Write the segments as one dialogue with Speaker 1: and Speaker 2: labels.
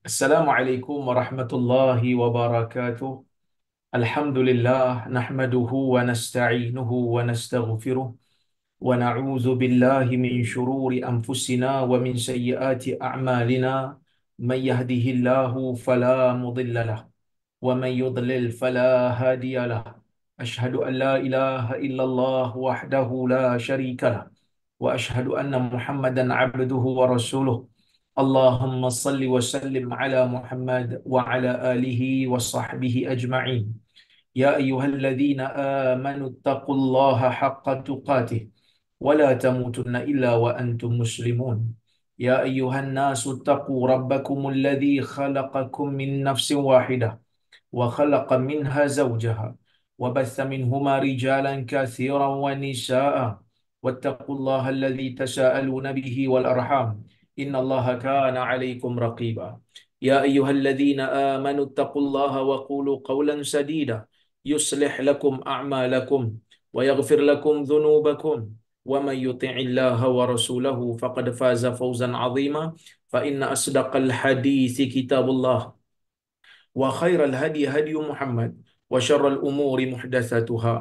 Speaker 1: Assalamualaikum warahmatullahi wabarakatuh. Alhamdulillah nahmaduhu wa nasta'inuhu wa nastaghfiruh wa na'udzu billahi min shururi anfusina wa min sayyiati a'malina. Man yahdihillahu fala mudilla lah wa man yudlil fala hadiya lah. Asyhadu an la ilaha illallah wahdahu la syarika lah wa asyhadu anna Muhammadan 'abduhu wa rasuluh. Allahumma salli wa sallim ala Muhammad wa ala alihi wa sahbihi ajma'in. Ya ayyuhalladzina amanu taqullaha haqqa tuqatih wa la tamutunna illa wa antum muslimun. Ya ayyuhan nasu taqu rabbakumul ladzi khalaqakum min nafsin wahidah وخلق منها زوجها وبث منهما رجالا كثيرا ونساء واتقوا الله الذي تساءلون به والأرحام إن الله كان عليكم رقيبا يا أيها الذين آمنوا اتقوا الله وقولوا قولا سديدا يصلح لكم أعمالكم ويغفر لكم ذنوبكم ومن يطع الله ورسوله فقد فاز فوزا عظيما فإن أصدق الحديث كتاب الله وخير الهدي هدي محمد وشر الأمور محدثاتها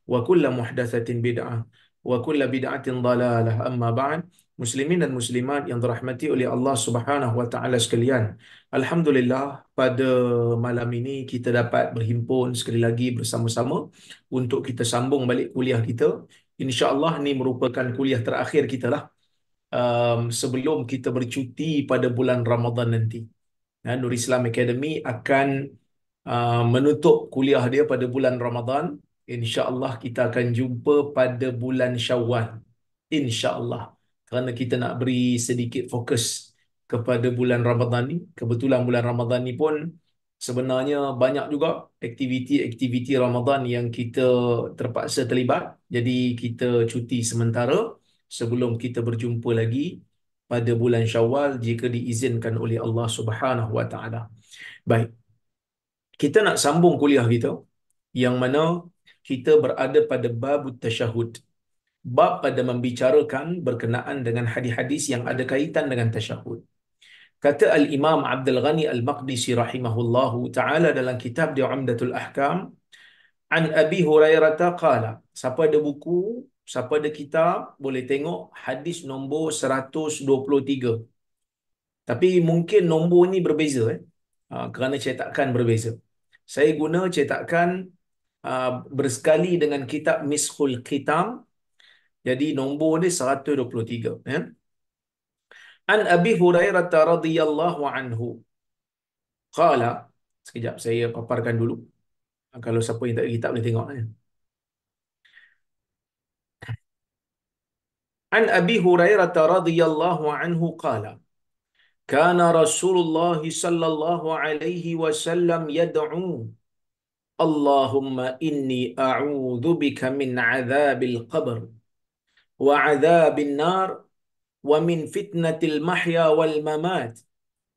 Speaker 1: وكل محدثة بدعة وكل بدعة ضلالة أما بعد. Muslimin dan muslimat yang dirahmati oleh Allah Subhanahu wa taala sekalian. Alhamdulillah, pada malam ini kita dapat berhimpun sekali lagi bersama-sama untuk kita sambung balik kuliah kita. Insya-Allah ni merupakan kuliah terakhir kita lah, sebelum kita bercuti pada bulan Ramadan nanti. Nur Islam Academy akan menutup kuliah dia pada bulan Ramadan. InsyaAllah kita akan jumpa pada bulan Syawal. InsyaAllah. Kerana kita nak beri sedikit fokus kepada bulan Ramadan ni. Kebetulan bulan Ramadan ni pun sebenarnya banyak juga aktiviti-aktiviti Ramadan yang kita terpaksa terlibat. Jadi kita cuti sementara sebelum kita berjumpa lagi pada bulan Syawal jika diizinkan oleh Allah Subhanahu wa taala. Baik. Kita nak sambung kuliah kita yang mana kita berada pada bab tasyahud. Bab pada membicarakan berkenaan dengan hadis-hadis yang ada kaitan dengan tasyahud. Kata Al-Imam Abdul Ghani Al-Maqdisi rahimahullahu taala dalam kitab dia Umdatul Ahkam, an Abi Hurairah qala. Siapa ada buku, siapa ada kitab, boleh tengok hadis nombor 123. Tapi mungkin nombor ni berbeza kerana cetakan berbeza. Saya guna cetakan bersekali dengan kitab Miskhul Khitam. Jadi nombor dia 123 ya. An Abi Hurairah radhiyallahu anhu qala. Sekejap saya paparkan dulu. Kalau siapa yang tak ada kitab boleh tengok ya. An Abi Hurairah radhiyallahu anhu qala. Kana Rasulullah sallallahu alaihi wasallam yad'u Allahumma inni a'udzu bika min 'adzabil qabr wa 'adzabil nar wa min fitnatil mahya wal mamat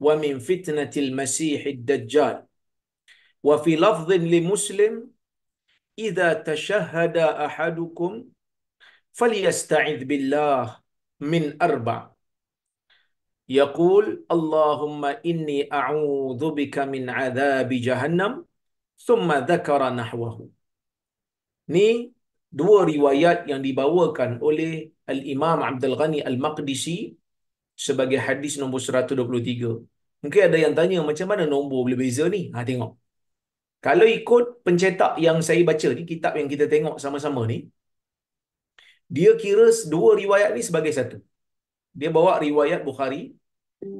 Speaker 1: wa min fitnatil masiihid dajjal. Wa fi lafdhin li Muslim, idza tashahhada ahadukum falyasta'idz billah min arba'. Yaqul Allahumma inni a'udzu bika min 'adzabi jahannam. Thumma dzakara nahwahu. Ni dua riwayat yang dibawakan oleh Al-Imam Abdul Ghani Al-Maqdisi sebagai hadis nombor 123. Mungkin ada yang tanya macam mana nombor boleh beza ni? Tengok. Kalau ikut pencetak yang saya baca ni, kitab yang kita tengok sama-sama ni, dia kira dua riwayat ni sebagai satu. Dia bawa riwayat Bukhari,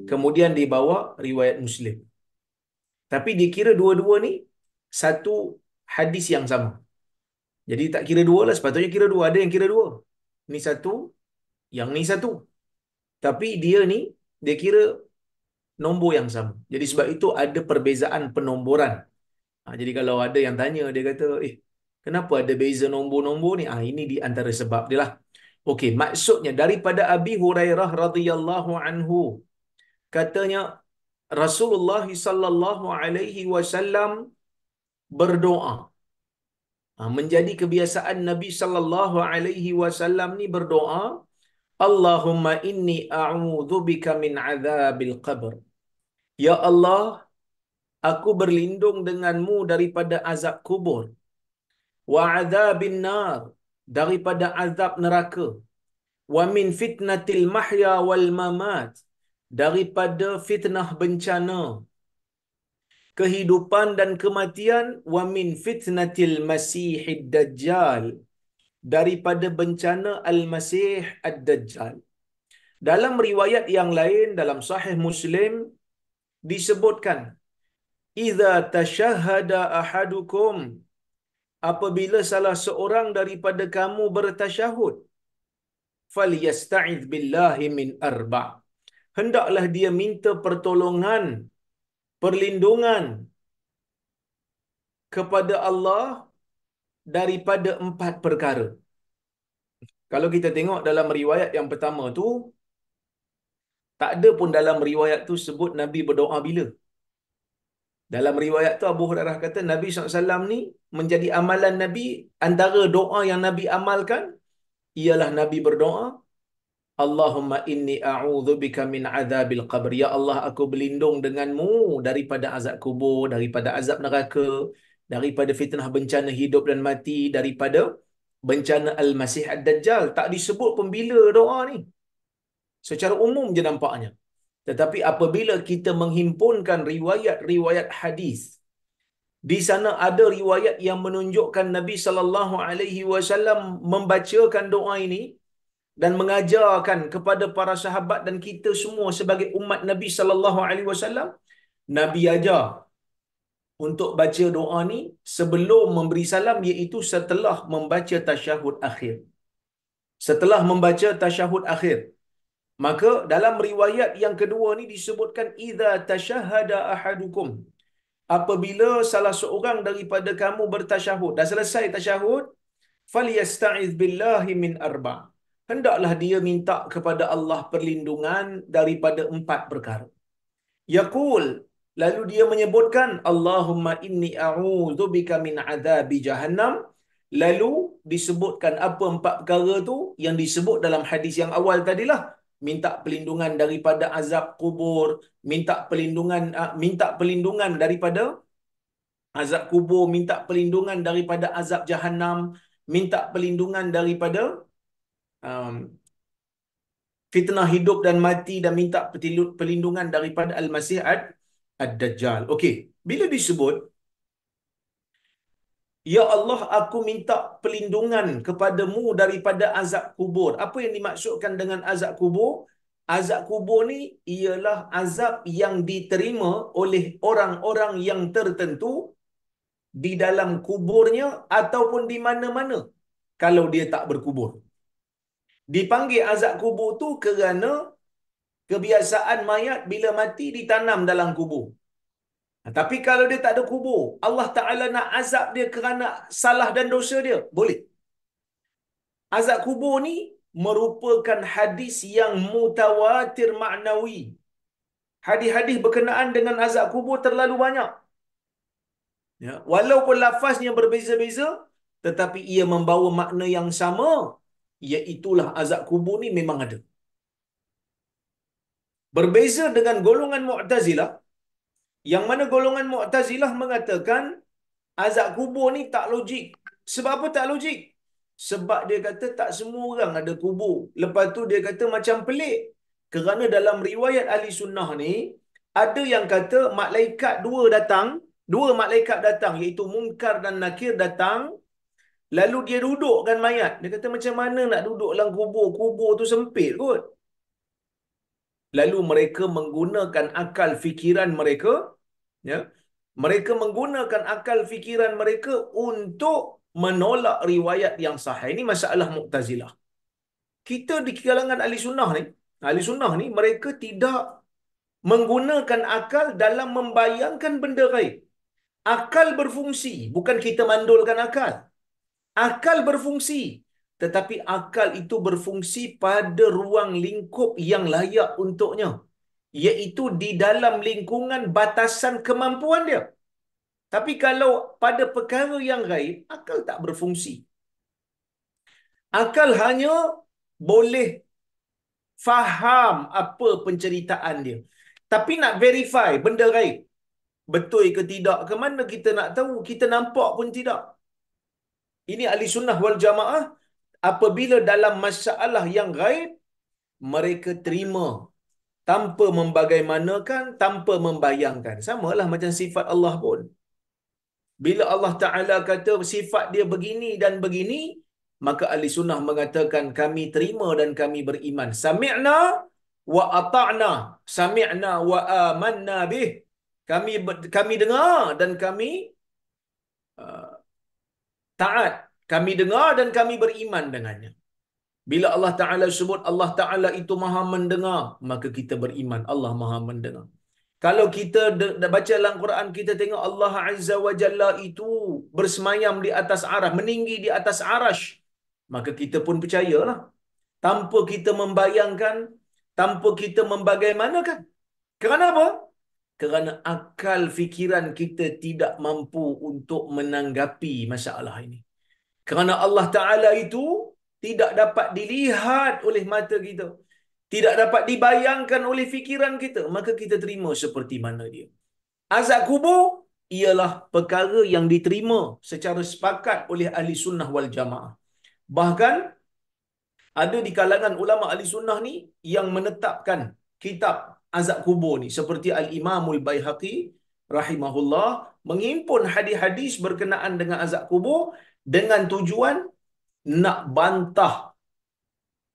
Speaker 1: kemudian dia bawa riwayat Muslim. Tapi dia kira dua-dua ni satu hadis yang sama. Jadi tak kira dua lah, sepatutnya kira dua. Ada yang kira dua. Ni satu, yang ni satu. Tapi dia ni, dia kira nombor yang sama. Jadi sebab itu ada perbezaan penomboran. Jadi kalau ada yang tanya, dia kata, kenapa ada beza nombor-nombor ni? Ini di antara sebab dia lah. Okey, maksudnya daripada Abi Hurairah radhiyallahu anhu, katanya Rasulullah sallallahu alaihi wasallam berdoa. Menjadi kebiasaan Nabi sallallahu alaihi wasallam ni berdoa, Allahumma inni a'udzu bika min 'adzabil qabr. Ya Allah, aku berlindung denganmu daripada azab kubur, wa adzabin nar, daripada azab neraka, wa min fitnatil mahya wal mamat, daripada fitnah bencana kehidupan dan kematian, wa min fitnatil masihid dajjal, daripada bencana al-masih ad-dajjal. Dalam riwayat yang lain dalam sahih Muslim disebutkan, idza tashahhada ahadukum, apabila salah seorang daripada kamu bertasyahud, falyasta'iz billahi min arba', hendaklah dia minta pertolongan, perlindungan kepada Allah daripada 4 perkara. Kalau kita tengok dalam riwayat yang pertama tu, tak ada pun dalam riwayat tu sebut Nabi berdoa bila. Dalam riwayat tu Abu Hurairah kata Nabi SAW ni menjadi amalan Nabi, antara doa yang Nabi amalkan ialah Nabi berdoa, Allahumma inni a'udzubika min azabil qabr. Ya Allah, aku berlindung denganmu daripada azab kubur, daripada azab neraka, daripada fitnah bencana hidup dan mati, daripada bencana Al-Masih Ad-Dajjal. Tak disebut pun bila doa ni. Secara umum je nampaknya. Tetapi apabila kita menghimpunkan riwayat-riwayat hadis, di sana ada riwayat yang menunjukkan Nabi sallallahu alaihi wasallam membacakan doa ini dan mengajarkan kepada para sahabat dan kita semua sebagai umat Nabi sallallahu alaihi wasallam. Nabi ajar untuk baca doa ni sebelum memberi salam, iaitu setelah membaca tasyahud akhir. Setelah membaca tasyahud akhir. Maka dalam riwayat yang kedua ni disebutkan idza tashahhada ahadukum, apabila salah seorang daripada kamu bertasyahud, dah selesai tasyahud, falyasta'iz billahi min arba', hendaklah dia minta kepada Allah perlindungan daripada 4 perkara. Yaqul, lalu dia menyebutkan Allahumma inni a'udzubika min adzabi jahannam. Lalu disebutkan apa 4 perkara tu yang disebut dalam hadis yang awal tadilah. Minta perlindungan daripada azab kubur, minta perlindungan daripada azab kubur, minta perlindungan daripada azab jahannam, minta perlindungan daripada um, fitnah hidup dan mati, dan minta perlindungan daripada Al-Masih Ad-Dajjal. Okey, bila disebut ya Allah, aku minta perlindungan kepadamu daripada azab kubur, apa yang dimaksudkan dengan azab kubur? Azab kubur ni ialah azab yang diterima oleh orang-orang yang tertentu di dalam kuburnya ataupun di mana-mana kalau dia tak berkubur. Dipanggil azab kubur tu kerana kebiasaan mayat bila mati ditanam dalam kubur. Tapi kalau dia tak ada kubur, Allah Ta'ala nak azab dia kerana salah dan dosa dia, boleh. Azab kubur ni merupakan hadis yang mutawatir maknawi. Hadis-hadis berkenaan dengan azab kubur terlalu banyak. Ya, walaupun lafaznya berbeza-beza, tetapi ia membawa makna yang sama, iaitulah azab kubur ni memang ada. Berbeza dengan golongan Mu'tazilah, yang mana golongan Mu'tazilah mengatakan azab kubur ni tak logik. Sebab apa tak logik? Sebab dia kata tak semua orang ada kubur. Lepas tu dia kata macam pelik. Kerana dalam riwayat ahli sunnah ni, ada yang kata dua malaikat datang, iaitu Munkar dan Nakir datang, lalu dia dudukkan mayat. Dia kata macam mana nak duduk dalam kubur? Kubur tu sempit kot. Lalu mereka menggunakan akal fikiran mereka, ya. Mereka menggunakan akal fikiran mereka untuk menolak riwayat yang sahih. Ini masalah Mu'tazilah. Kita di kalangan ahli sunnah ni mereka tidak menggunakan akal dalam membayangkan benda gaib. Akal berfungsi, bukan kita mandulkan akal. Akal berfungsi, tetapi akal itu berfungsi pada ruang lingkup yang layak untuknya, iaitu di dalam lingkungan batasan kemampuan dia. Tapi kalau pada perkara yang gaib, akal tak berfungsi. Akal hanya boleh faham apa penceritaan dia, Tapi nak verify benda gaib, betul ke tidak, ke mana kita nak tahu? Kita nampak pun tidak. Ini ahli sunnah wal jamaah, apabila dalam masalah yang gaib, mereka terima tanpa membagaimanakan, tanpa membayangkan. Samalah macam sifat Allah pun. Bila Allah Ta'ala kata sifat dia begini dan begini, maka ahli sunnah mengatakan kami terima dan kami beriman. Sami'na wa ata'na. Sami'na wa amanna bih. Kami dengar dan kami uh, taat. Kami dengar dan kami beriman dengannya. Bila Allah Ta'ala sebut Allah Ta'ala itu maha mendengar, maka kita beriman Allah maha mendengar. Kalau kita baca dalam Quran, kita tengok Allah Azza wa Jalla itu bersemayam di atas arasy, meninggi di atas arasy, maka kita pun percayalah. Tanpa kita membayangkan, tanpa kita membagaimanakan. Kerana apa? Kerana akal fikiran kita tidak mampu untuk menanggapi masalah ini. Kerana Allah Ta'ala itu tidak dapat dilihat oleh mata kita, tidak dapat dibayangkan oleh fikiran kita, maka kita terima seperti mana dia. Azab kubur ialah perkara yang diterima secara sepakat oleh ahli sunnah wal jamaah. Bahkan ada di kalangan ulama ahli sunnah ni yang menetapkan kitab azab kubur ni, seperti Al-Imamul Baihaqi rahimahullah, menghimpun hadis-hadis berkenaan dengan azab kubur dengan tujuan nak bantah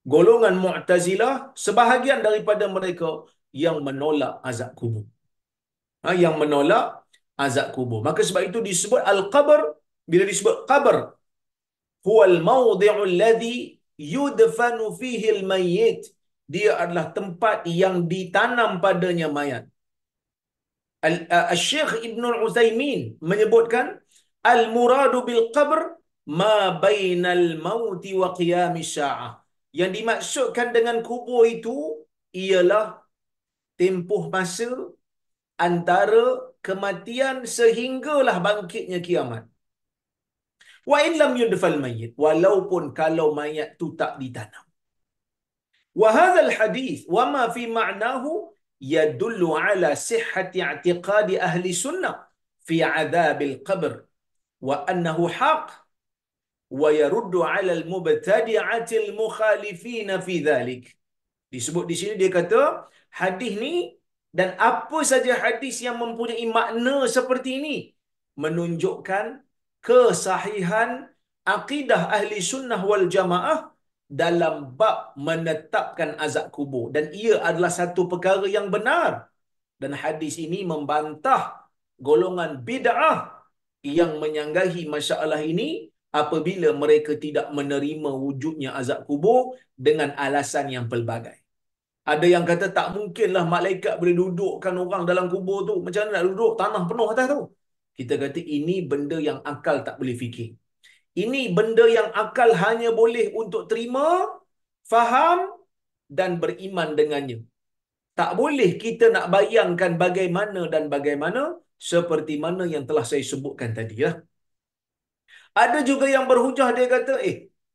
Speaker 1: golongan Mu'tazilah, sebahagian daripada mereka yang menolak azab kubur. Yang menolak azab kubur. Maka sebab itu disebut al-qabr, bila disebut qabr, huwal mawdi'u alladhi yudfanu fihi al-mayyit. Dia adalah tempat yang ditanam padanya mayat. Al-Syekh Ibn Utsaimin menyebutkan al-muradu bil qabr ma bainal mauti wa qiyamis sa'ah. Yang dimaksudkan dengan kubur itu ialah tempoh masa antara kematian sehinggalah bangkitnya kiamat. Wa in lam yudfal mayyit, walaupun kalau mayat tu tak ditanam. Wa hadzal hadis wa ma fi ma'nahu yadullu ala sihhati i'tiqadi ahli sunnah fi 'adzabil qabr wa annahu haqq wa yaruddu 'ala al-mubtadi'ati al-mukhalifin fi dhalik. Disebut di sini, dia kata hadis ni dan apa saja hadis yang mempunyai makna seperti ini menunjukkan kesahihan akidah ahli sunnah wal jamaah dalam bab menetapkan azab kubur, dan ia adalah satu perkara yang benar. Dan hadis ini membantah golongan bid'ah yang menyanggahi masalah ini apabila mereka tidak menerima wujudnya azab kubur dengan alasan yang pelbagai. Ada yang kata tak mungkinlah malaikat boleh dudukkan orang dalam kubur tu. Macam mana nak duduk? Tanah penuh atas tu. Kita kata ini benda yang akal tak boleh fikir. Ini benda yang akal hanya boleh untuk terima, faham dan beriman dengannya. Tak boleh kita nak bayangkan bagaimana dan bagaimana, seperti mana yang telah saya sebutkan tadi lah. Ada juga yang berhujah, dia kata,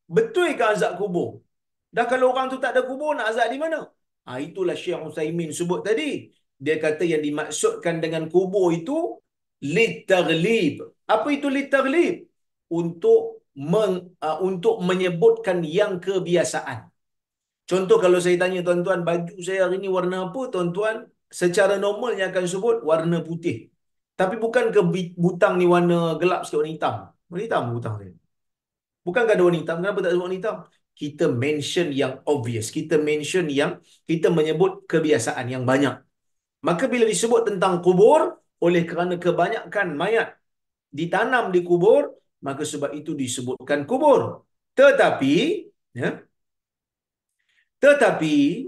Speaker 1: betul ke azab kubur? Dah kalau orang tu tak ada kubur, nak azab di mana? Itulah Syekh Utsaimin sebut tadi. Dia kata yang dimaksudkan dengan kubur itu litaghlib. Apa itu litaghlib? Untuk menyebutkan yang kebiasaan. Contoh, kalau saya tanya tuan-tuan, baju saya hari ni warna apa? Tuan-tuan secara normalnya akan sebut warna putih. Tapi bukan ke butang ni warna gelap sikit, warna hitam? Warna hitam butang dia. Bukankah ada warna hitam? Kenapa tak sebut warna hitam? Kita mention yang obvious. Kita mention yang, kita menyebut kebiasaan yang banyak. Maka bila disebut tentang kubur, oleh kerana kebanyakan mayat ditanam di kubur, maka sebab itu disebutkan kubur. Tetapi, ya, tetapi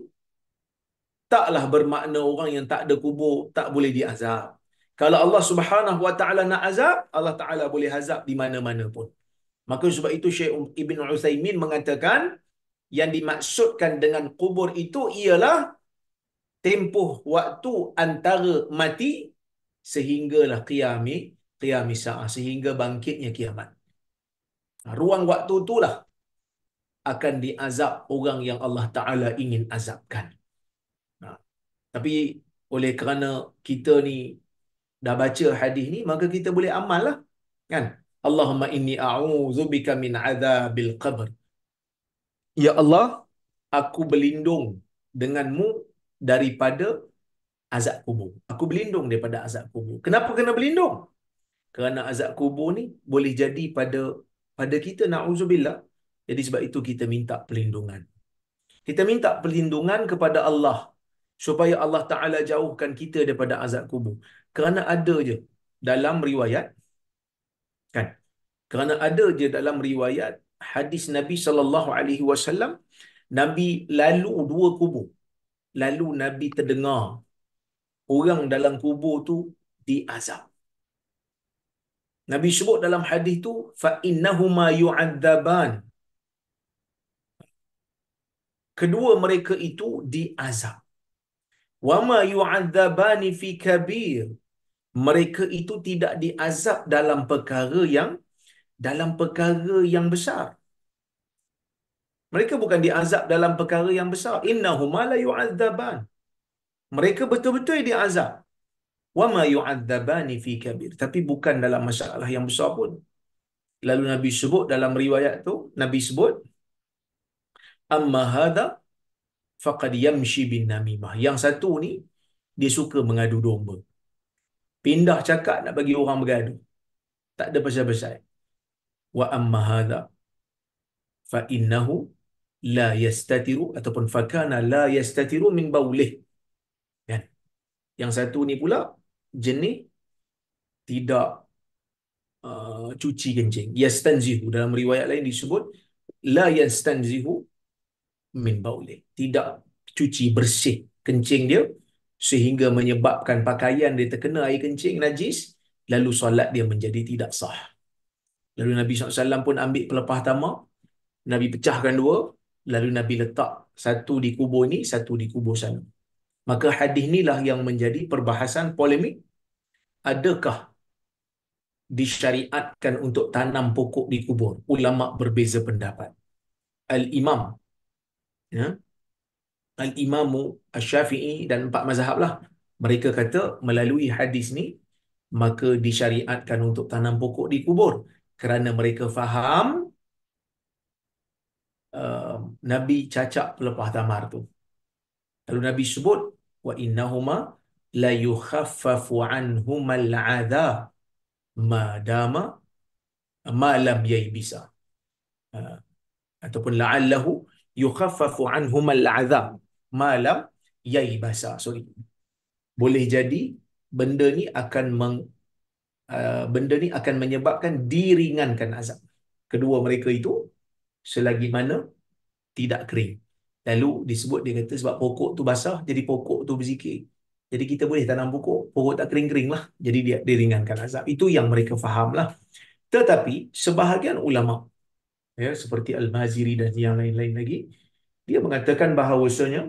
Speaker 1: taklah bermakna orang yang tak ada kubur tak boleh diazab. Kalau Allah Subhanahu Wa Taala nak azab, Allah Taala boleh azab di mana-mana pun. Maka sebab itu Syekh Ibn Utsaimin mengatakan yang dimaksudkan dengan kubur itu ialah tempoh waktu antara mati sehinggalah qiyami sa'ah, sehingga bangkitnya kiamat. Ruang waktu itulah akan diazab orang yang Allah Ta'ala ingin azabkan. Tapi Oleh kerana kita ni dah baca hadis ni, maka kita boleh amal lah. Kan? Allahumma inni a'udzubika min azabil qabr. Ya Allah, aku berlindung denganmu daripada azab kubur. Aku berlindung daripada azab kubur. Kenapa kena berlindung? Kerana azab kubur ni boleh jadi pada kita, na'udzubillah. Jadi sebab itu kita minta perlindungan. Kita minta perlindungan kepada Allah supaya Allah Ta'ala jauhkan kita daripada azab kubur. Kerana ada je dalam riwayat, kan? Kerana ada je dalam riwayat hadis Nabi sallallahu alaihi wasallam, Nabi lalu dua kubur. Lalu Nabi terdengar orang dalam kubur tu diazab. Nabi sebut dalam hadis tu, fa innahuma yu'adzaban. Kedua mereka itu diazab. Wa ma yu'adzabani fi kabir. Mereka itu tidak diazab dalam perkara yang besar. Mereka bukan diazab dalam perkara yang besar. Innahuma la yu'adzaban. Mereka betul-betul diazab. Wa ma yu'adzabani fi kabir. Tapi bukan dalam masalah yang besar pun. Lalu Nabi sebut dalam riwayat tu, Nabi sebut, amma hadha faqad yamshi bin namimah. Yang satu ni dia suka mengadu domba. Pindah cakap nak bagi orang bergaduh. Tak ada pasal-pasal. Wa amma hadha fa innahu la yastatiru, ataupun fakana la yastatiru min baulih. Kan? Yang satu ni pula jenis tidak cuci kencing. Yastanzihu, dalam riwayat lain disebut la yastanzihu min baulih. Tidak cuci bersih kencing dia sehingga menyebabkan pakaian dia terkena air kencing najis, lalu solat dia menjadi tidak sah. Lalu Nabi SAW pun ambil pelepah tamak, Nabi pecahkan dua, lalu Nabi letak satu di kubur ni, satu di kubur sana. Maka hadis inilah yang menjadi perbahasan polemik. Adakah disyariatkan untuk tanam pokok di kubur? Ulama berbeza pendapat. Al-Imam, ya, Al-Imamu Asy-Syafi'i dan empat mazhab lah, mereka kata melalui hadis ni maka disyariatkan untuk tanam pokok di kubur kerana mereka faham Nabi cacak pelepah tamar tu. Lalu Nabi sebut wa innahuma la yukhaffafu anhumal adha madama ma lam yaybisa. Ataupun la'allahu yukhaffafu anhumal adhab ma lam yaybasa. Sorry. Boleh jadi benda ni akan benda ni akan menyebabkan diringankan azab kedua mereka itu selagi mana tidak kering. Lalu disebut, dia kata sebab pokok tu basah, jadi pokok tu berzikir. Jadi kita boleh tanam pokok, pokok tak kering-kering lah. Jadi dia diringankan azab. Itu yang mereka faham lah. Tetapi sebahagian ulama, ya, seperti Al-Maziri dan yang lain-lain lagi, dia mengatakan bahawasanya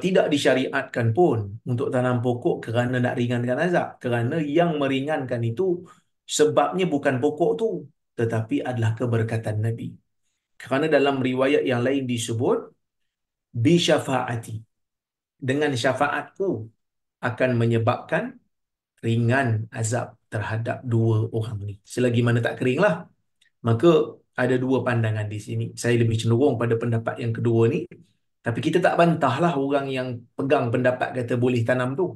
Speaker 1: tidak disyariatkan pun untuk tanam pokok kerana nak ringankan azab. Kerana yang meringankan itu sebabnya bukan pokok tu, tetapi adalah keberkatan Nabi. Kerana dalam riwayat yang lain disebut bi syafaati, dengan syafaatku akan menyebabkan ringan azab terhadap dua orang ni. Selagi mana tak kering lah. Maka ada dua pandangan di sini. Saya lebih cenderung pada pendapat yang kedua ni. Tapi kita tak bantahlah orang yang pegang pendapat kata boleh tanam tu.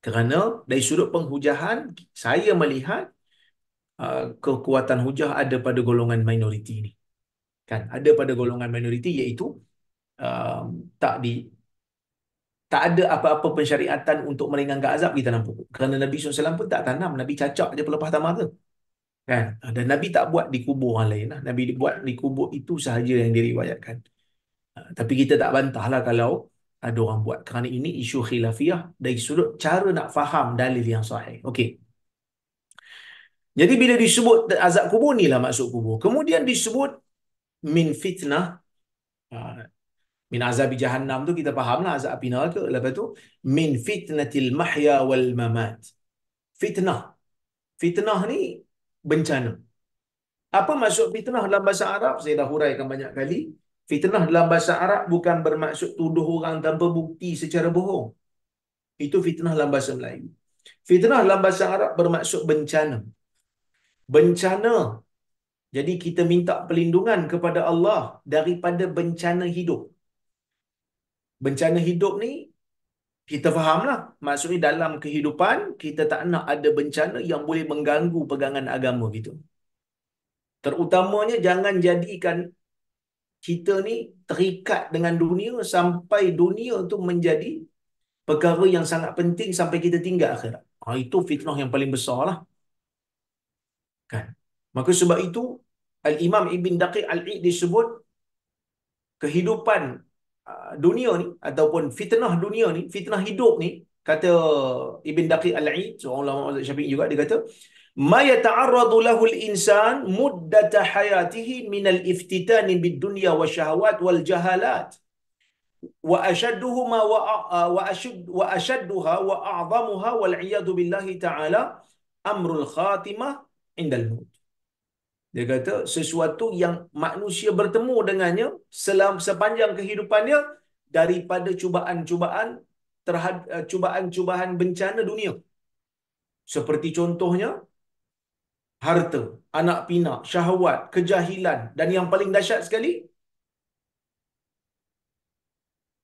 Speaker 1: Kerana dari sudut penghujahan, saya melihat kekuatan hujah ada pada golongan minoriti ni. Kan? Ada pada golongan minoriti, iaitu tak ada apa-apa pensyariatan untuk meringankan azab di tanam pokok. Kerana Nabi SAW pun tak tanam. Nabi cacak je pelepah tamar tu. Kan? Dan Nabi tak buat di kubur orang lain. Nabi buat di kubur itu sahaja yang diriwayatkan. Tapi kita tak bantahlah kalau ada orang buat. Kerana ini isu khilafiyah dari sudut cara nak faham dalil yang sahih. Okey. Jadi bila disebut azab kubur, ni lah maksud kubur. Kemudian disebut min fitnah, min azabi jahannam tu kita fahamlah azab api neraka. Lepas tu min fitnatil mahya wal mamat. Fitnah. Fitnah ni bencana. Apa maksud fitnah dalam bahasa Arab? Saya dah huraikan banyak kali. Fitnah dalam bahasa Arab bukan bermaksud tuduh orang tanpa bukti secara bohong. Itu fitnah dalam bahasa Melayu. Fitnah dalam bahasa Arab bermaksud bencana. Bencana. Jadi kita minta perlindungan kepada Allah daripada bencana hidup. Bencana hidup ni kita fahamlah. Maksudnya dalam kehidupan kita tak nak ada bencana yang boleh mengganggu pegangan agama kita. Terutamanya jangan jadikan kita ni terikat dengan dunia sampai dunia tu menjadi perkara yang sangat penting sampai kita tinggal akhirat. Itu fitnah yang paling besar lah. Kan? Maka sebab itu Al-Imam Ibn Daqiq Al-Id disebut kehidupan dunia ni ataupun fitnah dunia ni, fitnah hidup ni, kata Ibn Daqiq Al-Id, seorang ulama mazhab Syafi'i juga, dia kata ma yata'arradu lahu al-insan muddata hayatihi min al-iftitan bid-dunya wa syahawat wal jahalat wa ashadduhuma wa ashadduha wa a'zamuha wal iyad billahi ta'ala amrul khatimah indal maut. Dia kata sesuatu yang manusia bertemu dengannya sepanjang kehidupannya daripada cubaan-cubaan terhadap cubaan-cubaan bencana dunia. Seperti contohnya harta, anak pinak, syahwat, kejahilan, dan yang paling dahsyat sekali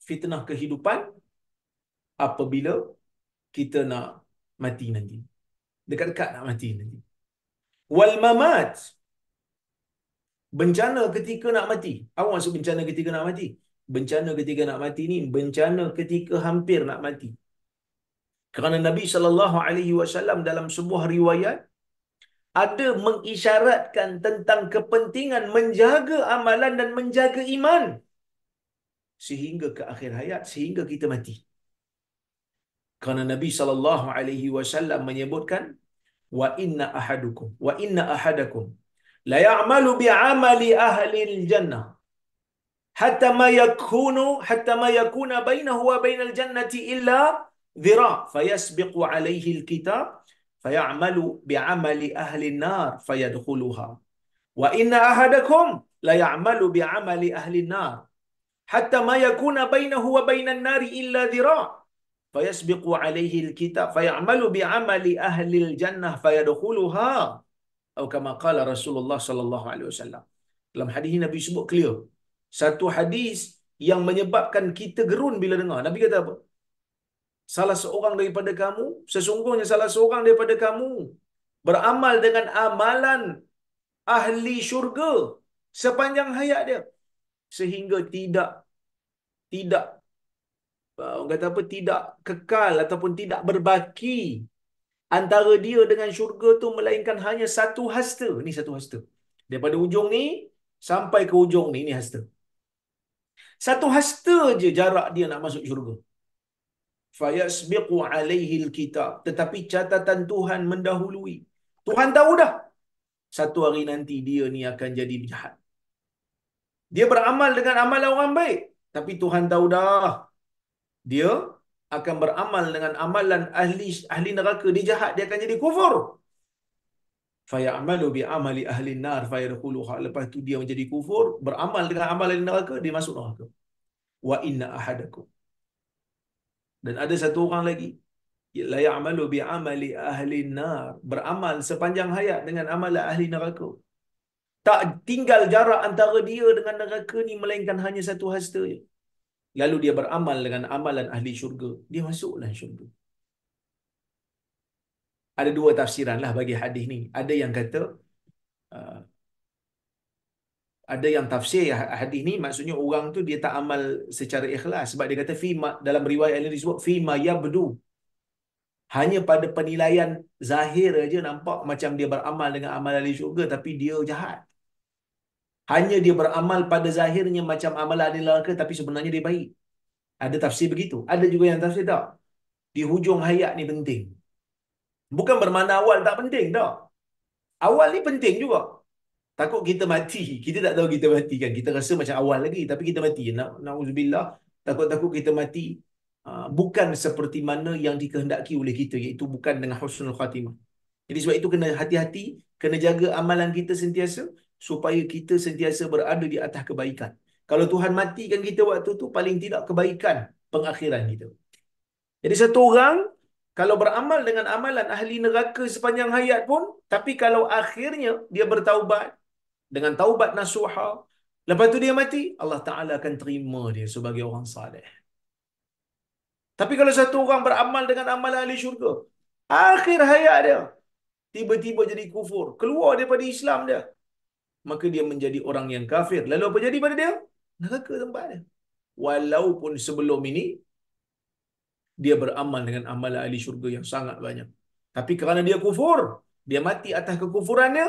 Speaker 1: fitnah kehidupan apabila kita nak mati nanti. Dekat-dekat nak mati nanti. Wal mamat, bencana ketika nak mati. Apa maksud bencana ketika nak mati? Bencana ketika nak mati ni bencana ketika hampir nak mati. Kerana Nabi SAW dalam sebuah riwayat ada mengisyaratkan tentang kepentingan menjaga amalan dan menjaga iman sehingga ke akhir hayat, sehingga kita mati. Kerana Nabi SAW menyebutkan wa inna ahadakum la ya'malu bi'amali ahli al-jannah hatta ma yakuna bainahu wa bainal jannati illa dhira' fayasbiqu alayhi al-kitab fayamalu bi'amali ahli an-nar fayadkhuluha wa inna ahadakum la ya'malu bi'amali ahli an-nar hatta ma yakuna bainahu wa bainan nari illa dhira' fayasbiqu alayhi al-kitab fayamalu bi'amali ahli al-jannah fayadkhuluha atau kama qala Rasulullah sallallahu alaihi wasallam. Dalam hadis ini Nabi sebut clear. Satu hadis yang menyebabkan kita gerun bila dengar. Nabi kata apa? Sesungguhnya salah seorang daripada kamu beramal dengan amalan ahli syurga sepanjang hayat dia sehingga tidak orang kata apa, tidak kekal ataupun tidak berbaki antara dia dengan syurga tu melainkan hanya satu hasta. Ni satu hasta. Daripada ujung ni sampai ke ujung ni hasta. Satu hasta je jarak dia nak masuk syurga. Fayasbiqu alaihi alkitab. Tetapi catatan Tuhan mendahului. Tuhan tahu dah. Satu hari nanti dia ni akan jadi jahat. Dia beramal dengan amalan orang baik. Tapi Tuhan tahu dah. Dia akan beramal dengan amalan ahli neraka. Dia jahat. Dia akan jadi kufur. Fayamalu bi'amali ahli nar fayadkhuluha. Lepas tu dia menjadi kufur. Beramal dengan amalan neraka. Dia masuk neraka. Wa inna ahadakum. Dan ada satu orang lagi. La ya'malu bi'amali ahli nar. Beramal sepanjang hayat dengan amalan ahli neraka. Tak tinggal jarak antara dia dengan neraka ni melainkan hanya satu hasta je. Lalu dia beramal dengan amalan ahli syurga. Dia masuklah syurga. Ada dua tafsiran lah bagi hadis ni. Ada yang kata, ada yang tafsir hadis ni maksudnya orang tu dia tak amal secara ikhlas. Sebab dia kata, dalam riwayat ini disebut, fima yabdu. Hanya pada penilaian zahir aja nampak macam dia beramal dengan amal ahli syurga tapi dia jahat. Hanya dia beramal pada zahirnya macam amalan ahli neraka tapi sebenarnya dia baik. Ada tafsir begitu. Ada juga yang tafsir tak. Di hujung hayat ni penting. Bukan bermakna awal tak penting tak. Awal ni penting juga. Takut kita mati. Kita tak tahu kita mati kan. Kita rasa macam awal lagi tapi kita mati. Na'udzubillah. Takut-takut kita mati. Bukan seperti mana yang dikehendaki oleh kita. Iaitu bukan dengan husnul khatimah. Jadi sebab itu kena hati-hati. Kena jaga amalan kita sentiasa. Supaya kita sentiasa berada di atas kebaikan. Kalau Tuhan matikan kita waktu tu, paling tidak kebaikan pengakhiran kita. Jadi satu orang kalau beramal dengan amalan ahli neraka sepanjang hayat pun, tapi kalau akhirnya dia bertaubat dengan taubat nasuha, lepas tu dia mati, Allah Ta'ala akan terima dia sebagai orang saleh. Tapi kalau satu orang beramal dengan amalan ahli syurga, akhir hayat dia, tiba-tiba jadi kufur, keluar daripada Islam dia, maka dia menjadi orang yang kafir. Lalu apa jadi pada dia? Neraka tempat dia. Walaupun sebelum ini, dia beramal dengan amalan ahli syurga yang sangat banyak. Tapi kerana dia kufur, dia mati atas kekufurannya,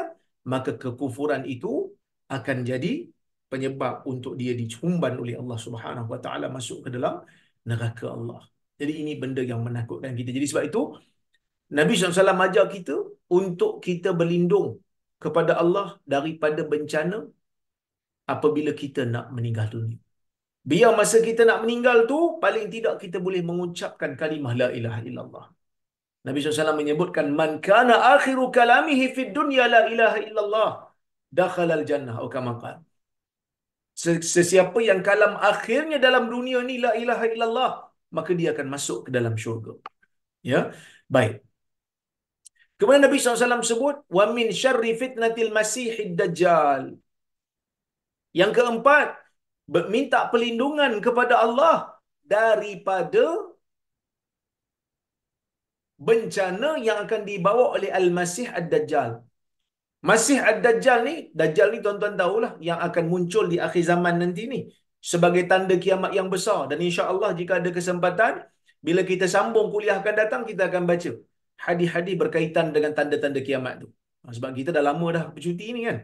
Speaker 1: maka kekufuran itu akan jadi penyebab untuk dia dicumban oleh Allah Subhanahu Wa Taala masuk ke dalam neraka Allah. Jadi ini benda yang menakutkan kita. Jadi sebab itu Nabi SAW ajar kita untuk kita berlindung kepada Allah daripada bencana apabila kita nak meninggal dunia. Biar masa kita nak meninggal tu, paling tidak kita boleh mengucapkan kalimah la ilaha illallah. Nabi SAW menyebutkan, Man kana akhiru kalamihi fid dunya la ilaha illallah, dakhalal jannah, atau kama qala. Sesiapa yang kalam akhirnya dalam dunia ni la ilaha illallah, maka dia akan masuk ke dalam syurga. Ya, baik. Kemudian Nabi SAW sebut, wa min syarri fitnatil masihid dajjal. Yang keempat, minta perlindungan kepada Allah daripada bencana yang akan dibawa oleh Al-Masih Ad-Dajjal. Masih Ad-Dajjal ni, Dajjal ni tuan-tuan tahulah yang akan muncul di akhir zaman nanti ni sebagai tanda kiamat yang besar. Dan insya-Allah jika ada kesempatan, bila kita sambung kuliah akan datang, kita akan baca hadis-hadis berkaitan dengan tanda-tanda kiamat tu. Sebab kita dah lama dah bercuti ni kan.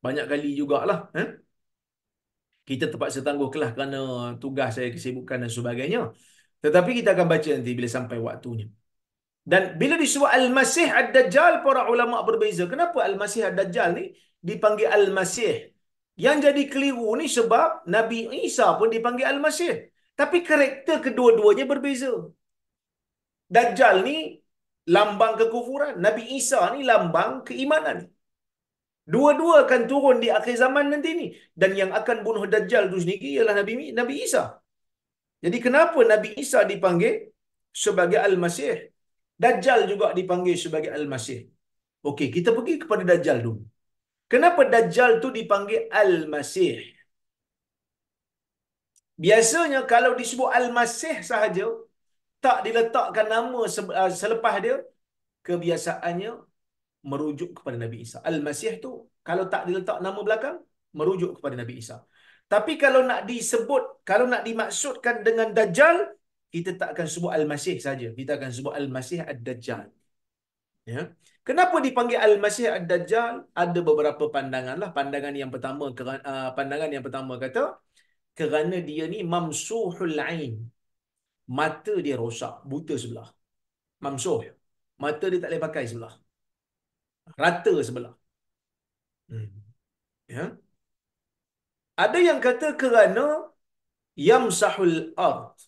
Speaker 1: Banyak kali jugalah. Kita terpaksa tangguh kelas kerana tugas saya, kesibukan dan sebagainya. Tetapi kita akan baca nanti bila sampai waktunya. Dan bila disebut Al-Masih Ad-Dajjal, para ulama berbeza. Kenapa Al-Masih Ad-Dajjal ni dipanggil Al-Masih? Yang jadi keliru ni sebab Nabi Isa pun dipanggil Al-Masih. Tapi karakter kedua-duanya berbeza. Dajjal ni lambang kekufuran. Nabi Isa ni lambang keimanan. Dua-dua akan turun di akhir zaman nanti ni. Dan yang akan bunuh Dajjal tu sendiri ialah Nabi Isa. Jadi kenapa Nabi Isa dipanggil sebagai Al-Masih? Dajjal juga dipanggil sebagai Al-Masih. Okey, kita pergi kepada Dajjal dulu. Kenapa Dajjal tu dipanggil Al-Masih? Biasanya kalau disebut Al-Masih sahaja, tak diletakkan nama selepas dia, kebiasaannya merujuk kepada Nabi Isa. Al-Masih tu kalau tak diletak nama belakang, merujuk kepada Nabi Isa. Tapi kalau nak disebut, kalau nak dimaksudkan dengan Dajjal, kita tak akan sebut Al-Masih saja. Kita akan sebut Al-Masih Ad-Dajjal. Ya. Kenapa dipanggil Al-Masih Ad-Dajjal? Ada beberapa pandangan lah. Pandangan yang pertama kata, kerana dia ni mamsuhul ain. Mata dia rosak, buta sebelah. Mamsuh. Mata dia tak boleh pakai sebelah. Rata sebelah. Ya. Ada yang kata kerana yamsahul ard.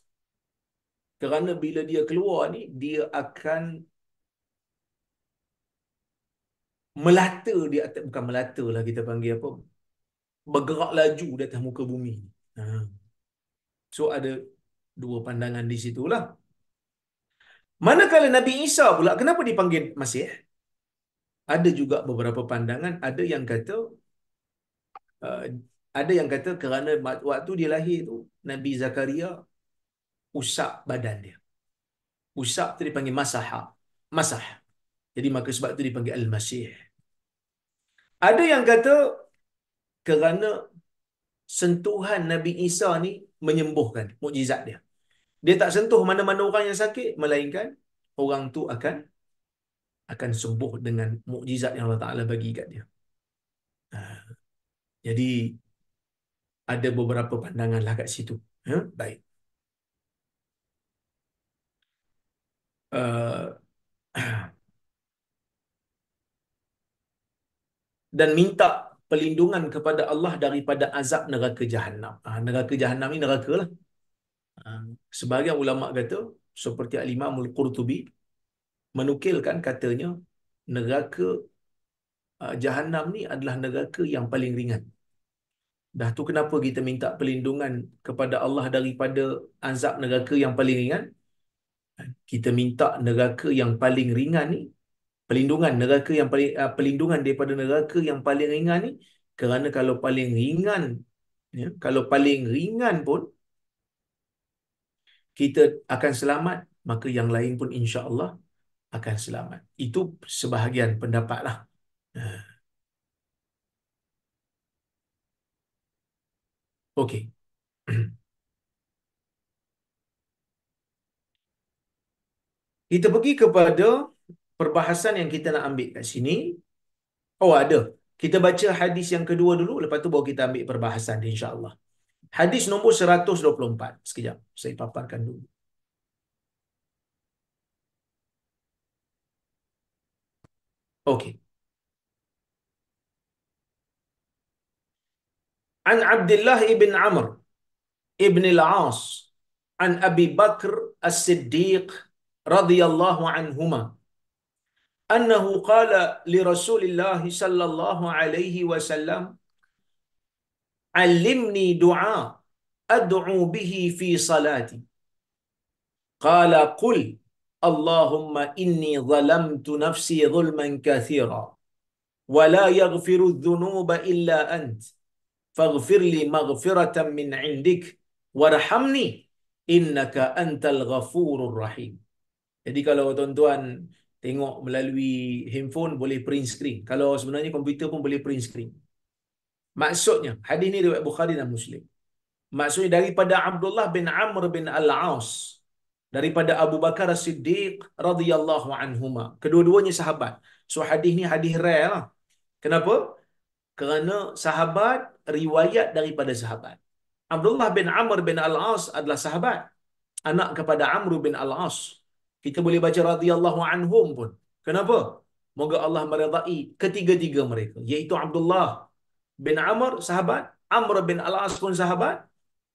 Speaker 1: Kerana bila dia keluar ni, dia akan melata di atas, bukan melata lah kita panggil apa, bergerak laju di atas muka bumi. So ada dua pandangan di situlah. Manakala Nabi Isa pula, kenapa dipanggil Masih? Ada juga beberapa pandangan. Uh, ada yang kata kerana waktu dia lahir tu, Nabi Zakaria usap badan dia. Usap tu dipanggil masaha. Masah. Jadi maka sebab tu dipanggil Al-Masih. Ada yang kata kerana sentuhan Nabi Isa ni menyembuhkan, mukjizat dia. Dia tak sentuh mana-mana orang yang sakit, melainkan orang tu akan sembuh dengan mukjizat yang Allah Ta'ala bagi kat dia. Jadi ada beberapa pandangan lah kat situ. Baik. Dan minta perlindungan kepada Allah daripada azab neraka Jahannam. Neraka Jahannam ni neraka lah. Sebahagian ulama kata, seperti Al-Imam Al-Qurtubi menukilkan katanya, neraka Jahannam ni adalah neraka yang paling ringan. Dah tu kenapa kita minta perlindungan kepada Allah daripada azab neraka yang paling ringan? Kita minta neraka yang paling ringan ni, pelindungan neraka yang paling pelindungan daripada neraka yang paling ringan ni, kerana kalau paling ringan, ya, kalau paling ringan pun kita akan selamat, maka yang lain pun insya-Allah akan selamat. Itu sebahagian pendapat lah. Okey. Kita pergi kepada perbahasan yang kita nak ambil kat sini. Oh, ada. Kita baca hadis yang kedua dulu, lepas tu baru kita ambil perbahasan dia, insya-Allah. Hadis nombor 124. Sekejap, saya paparkan dulu. Okey. An Abdullah ibn Amr ibn al-As an Abi Bakr As-Siddiq radhiyallahu anhuma annahu qala li Rasulillah sallallahu alaihi wasallam, "Allimni du'a ad'u bihi fi salati." Qala qul Allahumma inni zalamtu nafsi zulman kathira wa la yaghfiru adh-dhunuba illa ant faghfir li maghfiratan min 'indik warhamni innaka antal ghafurur rahim. Jadi kalau tuan-tuan tengok melalui handphone boleh print screen. Kalau sebenarnya komputer pun boleh print screen. Maksudnya, hadis ni riwayat Bukhari dan Muslim. Maksudnya daripada Abdullah bin Amr bin Al-As, daripada Abu Bakar As-Siddiq radhiyallahu anhuma. Kedua-duanya sahabat. So hadis ni hadis rare lah. Kenapa? Kerana sahabat riwayat daripada sahabat. Abdullah bin Amr bin Al-As adalah sahabat, anak kepada Amr bin Al-As. Kita boleh baca radhiyallahu anhum pun. Kenapa? Moga Allah meridai ketiga-tiga mereka, iaitu Abdullah bin Amr sahabat, Amr bin Al-As pun sahabat,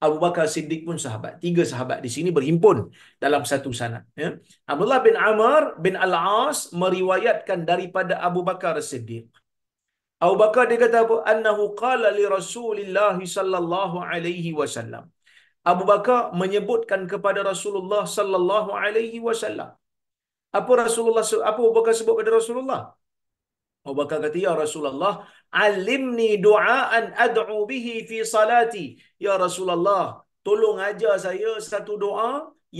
Speaker 1: Abu Bakar Siddiq pun sahabat. Tiga sahabat di sini berhimpun dalam satu sanad. Ya. Abdullah bin Amr bin Al-As meriwayatkan daripada Abu Bakar Siddiq. Abu Bakar dia kata apa? Annahu qala li Rasulillah sallallahu alaihi wasallam. Abu Bakar menyebutkan kepada Rasulullah sallallahu alaihi wasallam. Apa Abu Bakar sebut pada Rasulullah? Abu Bakar kata, "Ya Rasulullah, alimni du'aan ad'u bihi fi salati." Ya Rasulullah, tolong ajar saya satu doa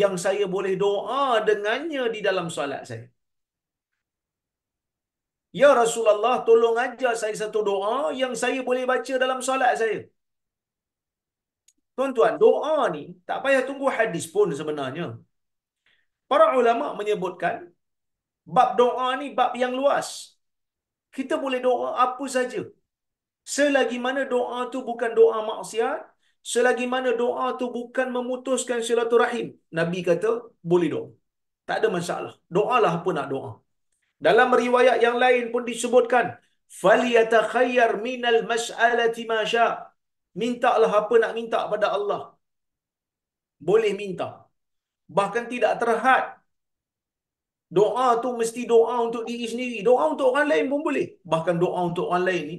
Speaker 1: yang saya boleh doa dengannya di dalam solat saya. Ya Rasulullah, tolong ajar saya satu doa yang saya boleh baca dalam solat saya. Tuan-tuan, doa ni tak payah tunggu hadis pun sebenarnya. Para ulama menyebutkan bab doa ni bab yang luas. Kita boleh doa apa saja. Selagi mana doa tu bukan doa maksiat, selagi mana doa tu bukan memutuskan silaturahim, Nabi kata boleh doa. Tak ada masalah. Doalah apa nak doa. Dalam riwayat yang lain pun disebutkan, "Falyatakhayyar minal mas'alati ma sya'." Mintalah apa nak minta pada Allah. Boleh minta. Bahkan tidak terhad doa tu mesti doa untuk diri sendiri. Doa untuk orang lain pun boleh. Bahkan doa untuk orang lain ni,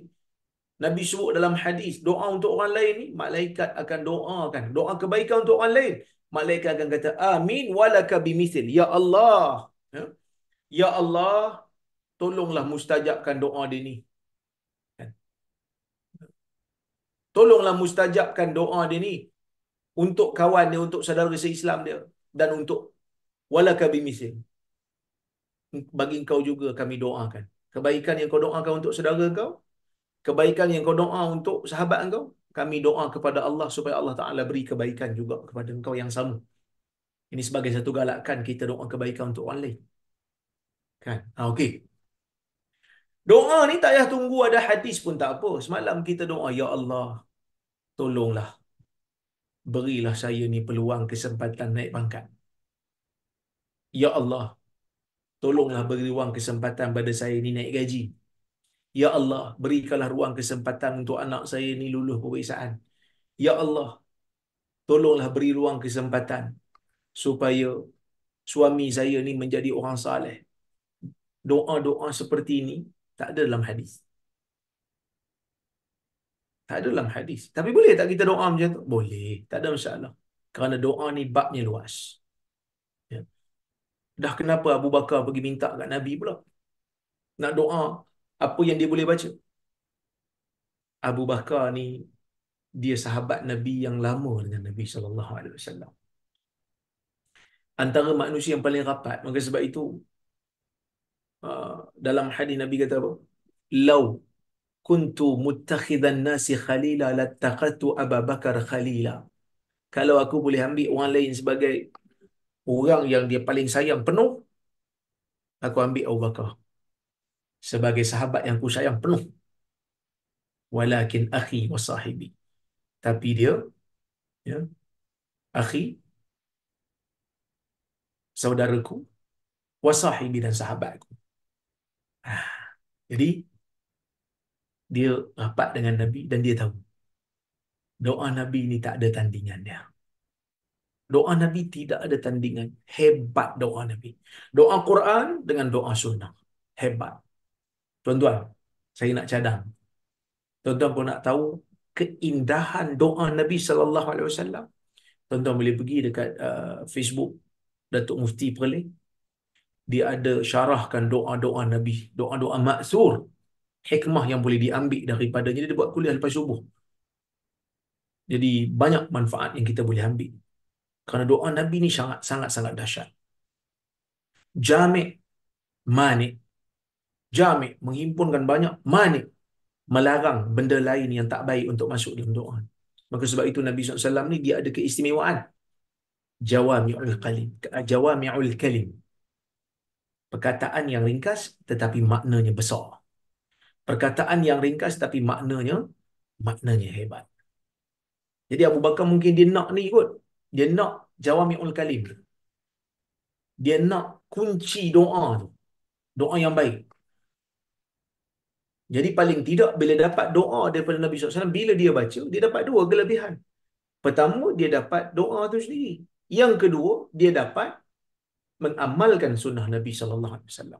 Speaker 1: Nabi sebut dalam hadis, doa untuk orang lain ni, malaikat akan doakan. Doa kebaikan untuk orang lain, malaikat akan kata, "Amin walaka bimithil." Ya Allah. Ya, ya Allah, tolonglah mustajabkan doa dia ni. Kan? Tolonglah mustajabkan doa dia ni untuk kawan dia, untuk saudara se-Islam dia, dan untuk walaka bimithil. Bagi engkau juga kami doakan. Kebaikan yang kau doakan untuk saudara engkau, kebaikan yang kau doa untuk sahabat engkau, kami doa kepada Allah supaya Allah Ta'ala beri kebaikan juga kepada engkau yang sama. Ini sebagai satu galakan kita doa kebaikan untuk orang lain. Kan? Okey. Doa ni tak payah tunggu ada hadis pun tak apa. Semalam kita doa, "Ya Allah, tolonglah. Berilah saya ni peluang kesempatan naik pangkat. Ya Allah, tolonglah beri ruang kesempatan pada saya ni naik gaji. Ya Allah, berikanlah ruang kesempatan untuk anak saya ni lulus peperiksaan. Ya Allah, tolonglah beri ruang kesempatan supaya suami saya ni menjadi orang saleh." Doa-doa seperti ini tak ada dalam hadis. Tak ada dalam hadis. Tapi boleh tak kita doa macam tu? Boleh. Tak ada masalah. Kerana doa ni babnya luas. Ya. Dah kenapa Abu Bakar pergi minta kat Nabi pula? Nak doa. Apa yang dia boleh baca? Abu Bakar ni, dia sahabat Nabi yang lama dengan Nabi SAW. Antara manusia yang paling rapat. Maka sebab itu, dalam hadis Nabi kata apa? Lau kuntu muttakhidan nasi khalila lattaqatu Abu Bakar khalila. Kalau aku boleh ambil orang lain sebagai orang yang dia paling sayang penuh, aku ambil Abu Bakar sebagai sahabat yang aku sayang penuh. Walakin akhi wa sahibi. Tapi dia, ya, akhi, saudaraku, wa sahibi, dan sahabatku. Jadi dia rapat dengan Nabi dan dia tahu doa Nabi ni tak ada tandingan dia. Doa Nabi tidak ada tandingan. Hebat doa Nabi. Doa Quran dengan doa sunnah. Hebat. Tuan-tuan, saya nak cadang. Tuan-tuan pun nak tahu keindahan doa Nabi sallallahu alaihi wasallam. Tuan-tuan boleh pergi dekat Facebook Datuk Mufti Perlis. Dia ada syarahkan doa-doa Nabi, doa-doa maksur, hikmah yang boleh diambil daripadanya. Dia buat kuliah lepas subuh. Jadi banyak manfaat yang kita boleh ambil. Kerana doa Nabi ni sangat dahsyat. Jami' mani'. Jami' menghimpunkan banyak, mani' melarang benda lain yang tak baik untuk masuk dalam doa. Maka sebab itu Nabi SAW ni dia ada keistimewaan. Jawami'ul kalim. Jawami'ul kalim. Perkataan yang ringkas tetapi maknanya besar. Perkataan yang ringkas tapi maknanya hebat. Jadi Abu Bakar mungkin dia nak ni kot. Dia nak jawami'ul kalim. Dia nak kunci doa tu. Doa yang baik. Jadi paling tidak bila dapat doa daripada Nabi SAW, bila dia baca, dia dapat dua kelebihan. Pertama, dia dapat doa tu sendiri. Yang kedua, dia dapat mengamalkan sunnah Nabi SAW.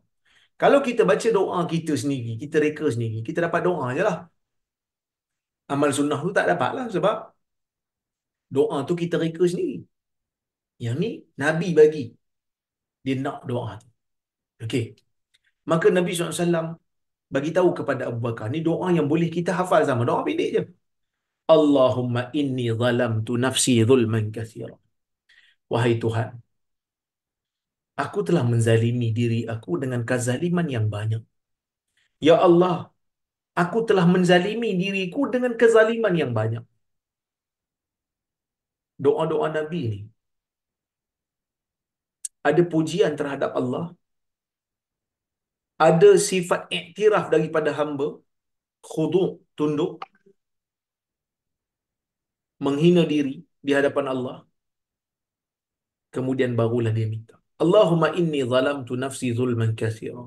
Speaker 1: Kalau kita baca doa kita sendiri, kita reka sendiri, kita dapat doa je lah. Amal sunnah tu tak dapat lah, sebab doa tu kita reka sendiri. Yang ni, Nabi bagi. Dia nak doa tu. Okey. Maka Nabi SAW bagi tahu kepada Abu Bakar, ni doa yang boleh kita hafal sama. Doa pendek je. Allahumma inni zalamtu nafsi zulman katsira. Wahai Tuhan, aku telah menzalimi diri aku dengan kezaliman yang banyak. Ya Allah, aku telah menzalimi diriku dengan kezaliman yang banyak. Doa-doa Nabi ni ada pujian terhadap Allah, ada sifat iktiraf daripada hamba, khudu', tunduk, menghina diri di hadapan Allah, kemudian barulah dia minta. Allahumma inni zalamtu nafsi zulman katsira.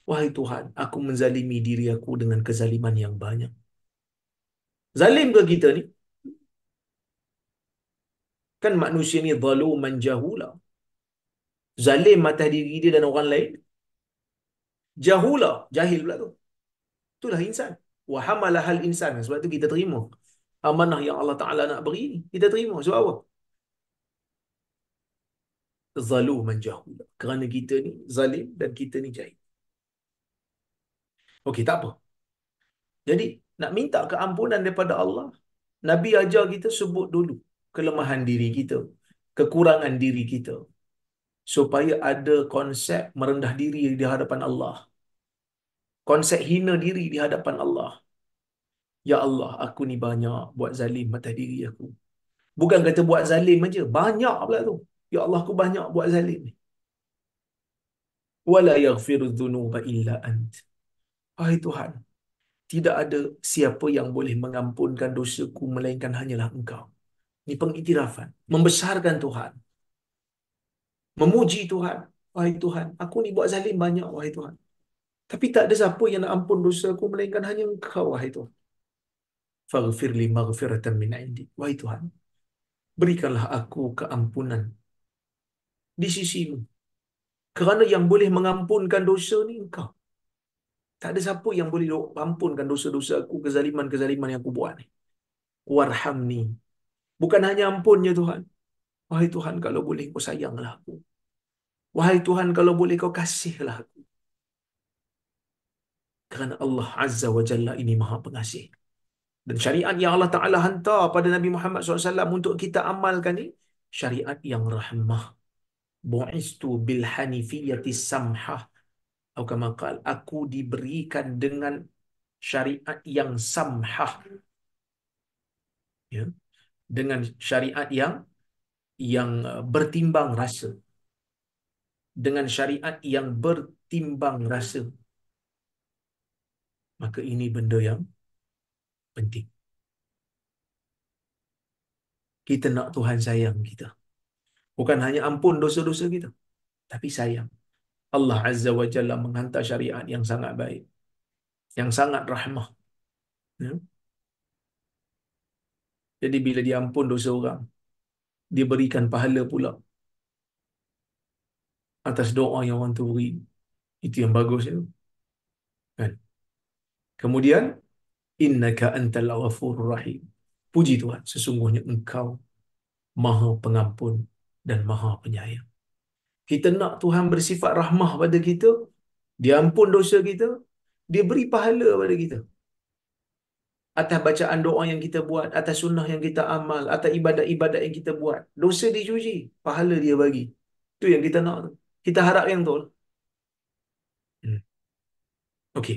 Speaker 1: Wahai Tuhan, aku menzalimi diri aku dengan kezaliman yang banyak. Zalim ke kita ni? Kan manusia ni zaluman jahula. Zalim atas diri dia dan orang lain. Jahula, jahil pula tu. Itulah insan. Wa hamalahal insan. Sebab tu kita terima amanah yang Allah Ta'ala nak beri ni. Kita terima. Sebab apa? Zaluman jahula. Kerana kita ni zalim dan kita ni jahil. Okey, tak apa. Jadi, nak minta keampunan daripada Allah, Nabi ajar kita sebut dulu kelemahan diri kita, kekurangan diri kita, supaya ada konsep merendah diri di hadapan Allah, konsep hina diri di hadapan Allah. Ya Allah, aku ni banyak buat zalim atas diri aku. Bukan kata buat zalim aja, banyak pula tu. Ya Allah, aku banyak buat zalim ni. Wala yaghfiru dhunuba illa ant. Hai Tuhan, tidak ada siapa yang boleh mengampunkan dosaku melainkan hanyalah Engkau. Ini pengiktirafan, membesarkan Tuhan, memuji Tuhan. Wahai Tuhan, aku ni buat zalim banyak, wahai Tuhan. Tapi tak ada siapa yang nak ampun dosaku melainkan hanya Engkau, wahai Tuhan. Faghfir li maghfiratan min indi. Wahai Tuhan, berikanlah aku keampunan di sisimu. Kerana yang boleh mengampunkan dosa ni Engkau. Tak ada siapa yang boleh ampunkan dosa-dosa aku, kezaliman-kezaliman yang aku buat ni. Warhamni. Bukan hanya ampunnya Tuhan. Wahai Tuhan, kalau boleh kau sayanglah aku. Wahai Tuhan, kalau boleh kau kasihlah aku. Kerana Allah Azza wa Jalla ini maha pengasih. Dan syariat yang Allah Ta'ala hantar pada Nabi Muhammad SAW untuk kita amalkan ni, syariat yang rahmah. Bu'istu bil hanifiyati samhah. Atau kama qala, aku diberikan dengan syariat yang samhah. Ya. Dengan syariat yang bertimbang rasa. Dengan syariat yang bertimbang rasa. Maka ini benda yang penting. Kita nak Tuhan sayang kita. Bukan hanya ampun dosa-dosa kita, tapi sayang. Allah Azza wa Jalla menghantar syariat yang sangat baik, yang sangat rahmah. Ya. Jadi bila dia ampun dosa orang, dia berikan pahala pula atas doa yang orang tu beri. Itu yang bagus itu. Kan? Kemudian, innaka antal ghafurur rahim. Puji Tuhan, sesungguhnya engkau maha pengampun dan maha penyayang. Kita nak Tuhan bersifat rahmah pada kita, dia ampun dosa kita, dia beri pahala pada kita. Atas bacaan doa yang kita buat, atas sunnah yang kita amal, atas ibadat-ibadat yang kita buat. Dosa dicuci, pahala dia bagi. Itu yang kita nak tu. Kita harap yang tu. Okey.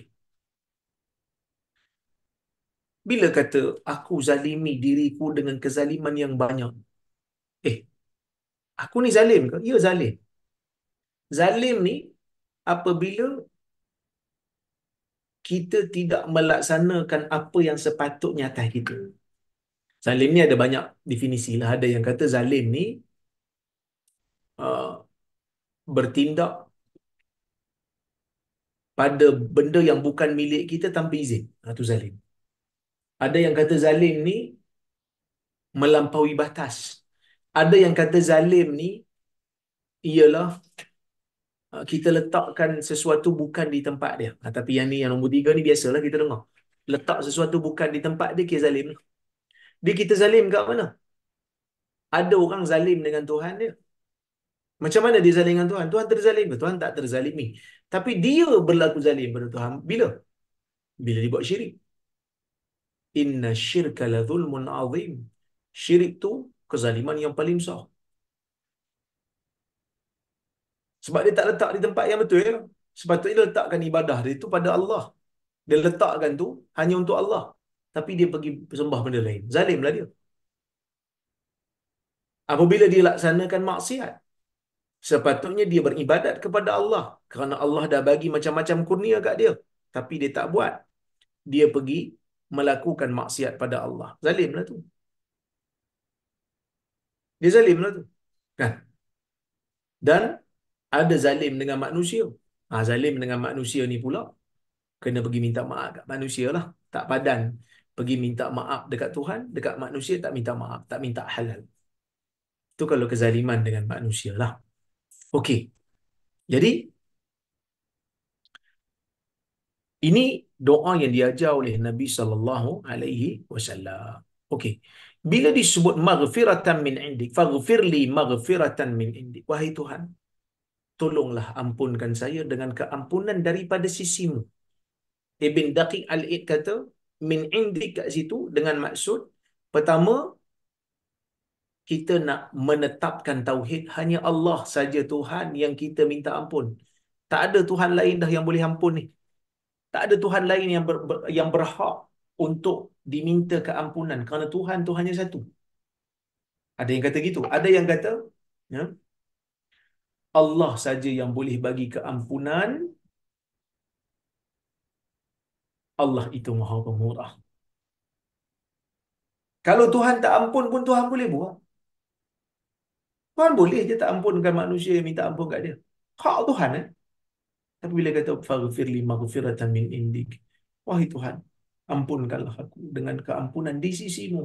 Speaker 1: Bila kata aku zalimi diriku dengan kezaliman yang banyak. Eh, aku ni zalim ke? Ya, zalim. Zalim ni apabila kita tidak melaksanakan apa yang sepatutnya atas kita. Zalim ni ada banyak definisi lah. Ada yang kata zalim ni uh, bertindak pada benda yang bukan milik kita tanpa izin. Itu zalim. Ada yang kata zalim ni melampaui batas. Ada yang kata zalim ni ialah kita letakkan sesuatu bukan di tempat dia. Tapi yang ni, yang nombor 3 ni biasalah kita dengar. Letak sesuatu bukan di tempat dia, kira zalim. Dia kita zalim kat mana? Ada orang zalim dengan Tuhan dia. Macam mana dia zalim dengan Tuhan? Tuhan terzalim ke? Tuhan tak terzalimi. Tapi dia berlaku zalim pada Tuhan. Bila? Bila dia buat syirik. Inna syirka la zulmun azim. Syirik tu kezaliman yang paling besar. Sebab dia tak letak di tempat yang betul. Ya? Sepatutnya dia letakkan ibadah dia itu pada Allah. Dia letakkan tu hanya untuk Allah. Tapi dia pergi sembah benda lain. Zalimlah dia. Apabila dia laksanakan maksiat, sepatutnya dia beribadat kepada Allah. Kerana Allah dah bagi macam-macam kurnia kat dia. Tapi dia tak buat. Dia pergi melakukan maksiat pada Allah. Zalimlah tu. Dia zalimlah tu. Kan? Dan ada zalim dengan manusia. Zalim dengan manusia ni pula kena pergi minta maaf kat manusia lah. Tak padan pergi minta maaf dekat Tuhan, dekat manusia tak minta maaf, tak minta halal. Itu kalau kezaliman dengan manusia lah. Okey. Jadi ini doa yang diajar oleh Nabi sallallahu alaihi wasallam. Okey. Bila disebut maghfiratan min indik, faghfirli maghfiratan min indik. Wahai Tuhan, tolonglah ampunkan saya dengan keampunan daripada sisimu. Ibn Daqiq Al-Id kata, min indik kat situ dengan maksud, pertama, kita nak menetapkan tauhid, hanya Allah saja Tuhan yang kita minta ampun. Tak ada Tuhan lain dah yang boleh ampun ni. Tak ada Tuhan lain yang berhak untuk diminta keampunan, kerana Tuhan tu hanya satu. Ada yang kata gitu. Ada yang kata, ya, Allah saja yang boleh bagi keampunan. Allah itu Maha Pemurah. Kalau Tuhan tak ampun pun Tuhan boleh buat. Tuhan boleh je tak ampunkan manusia yang minta ampun kat dia. Hak Tuhan. Tapi bila kata faghfirli maghfiratan min indik, wahai Tuhan, ampunkanlah aku dengan keampunan di sisimu.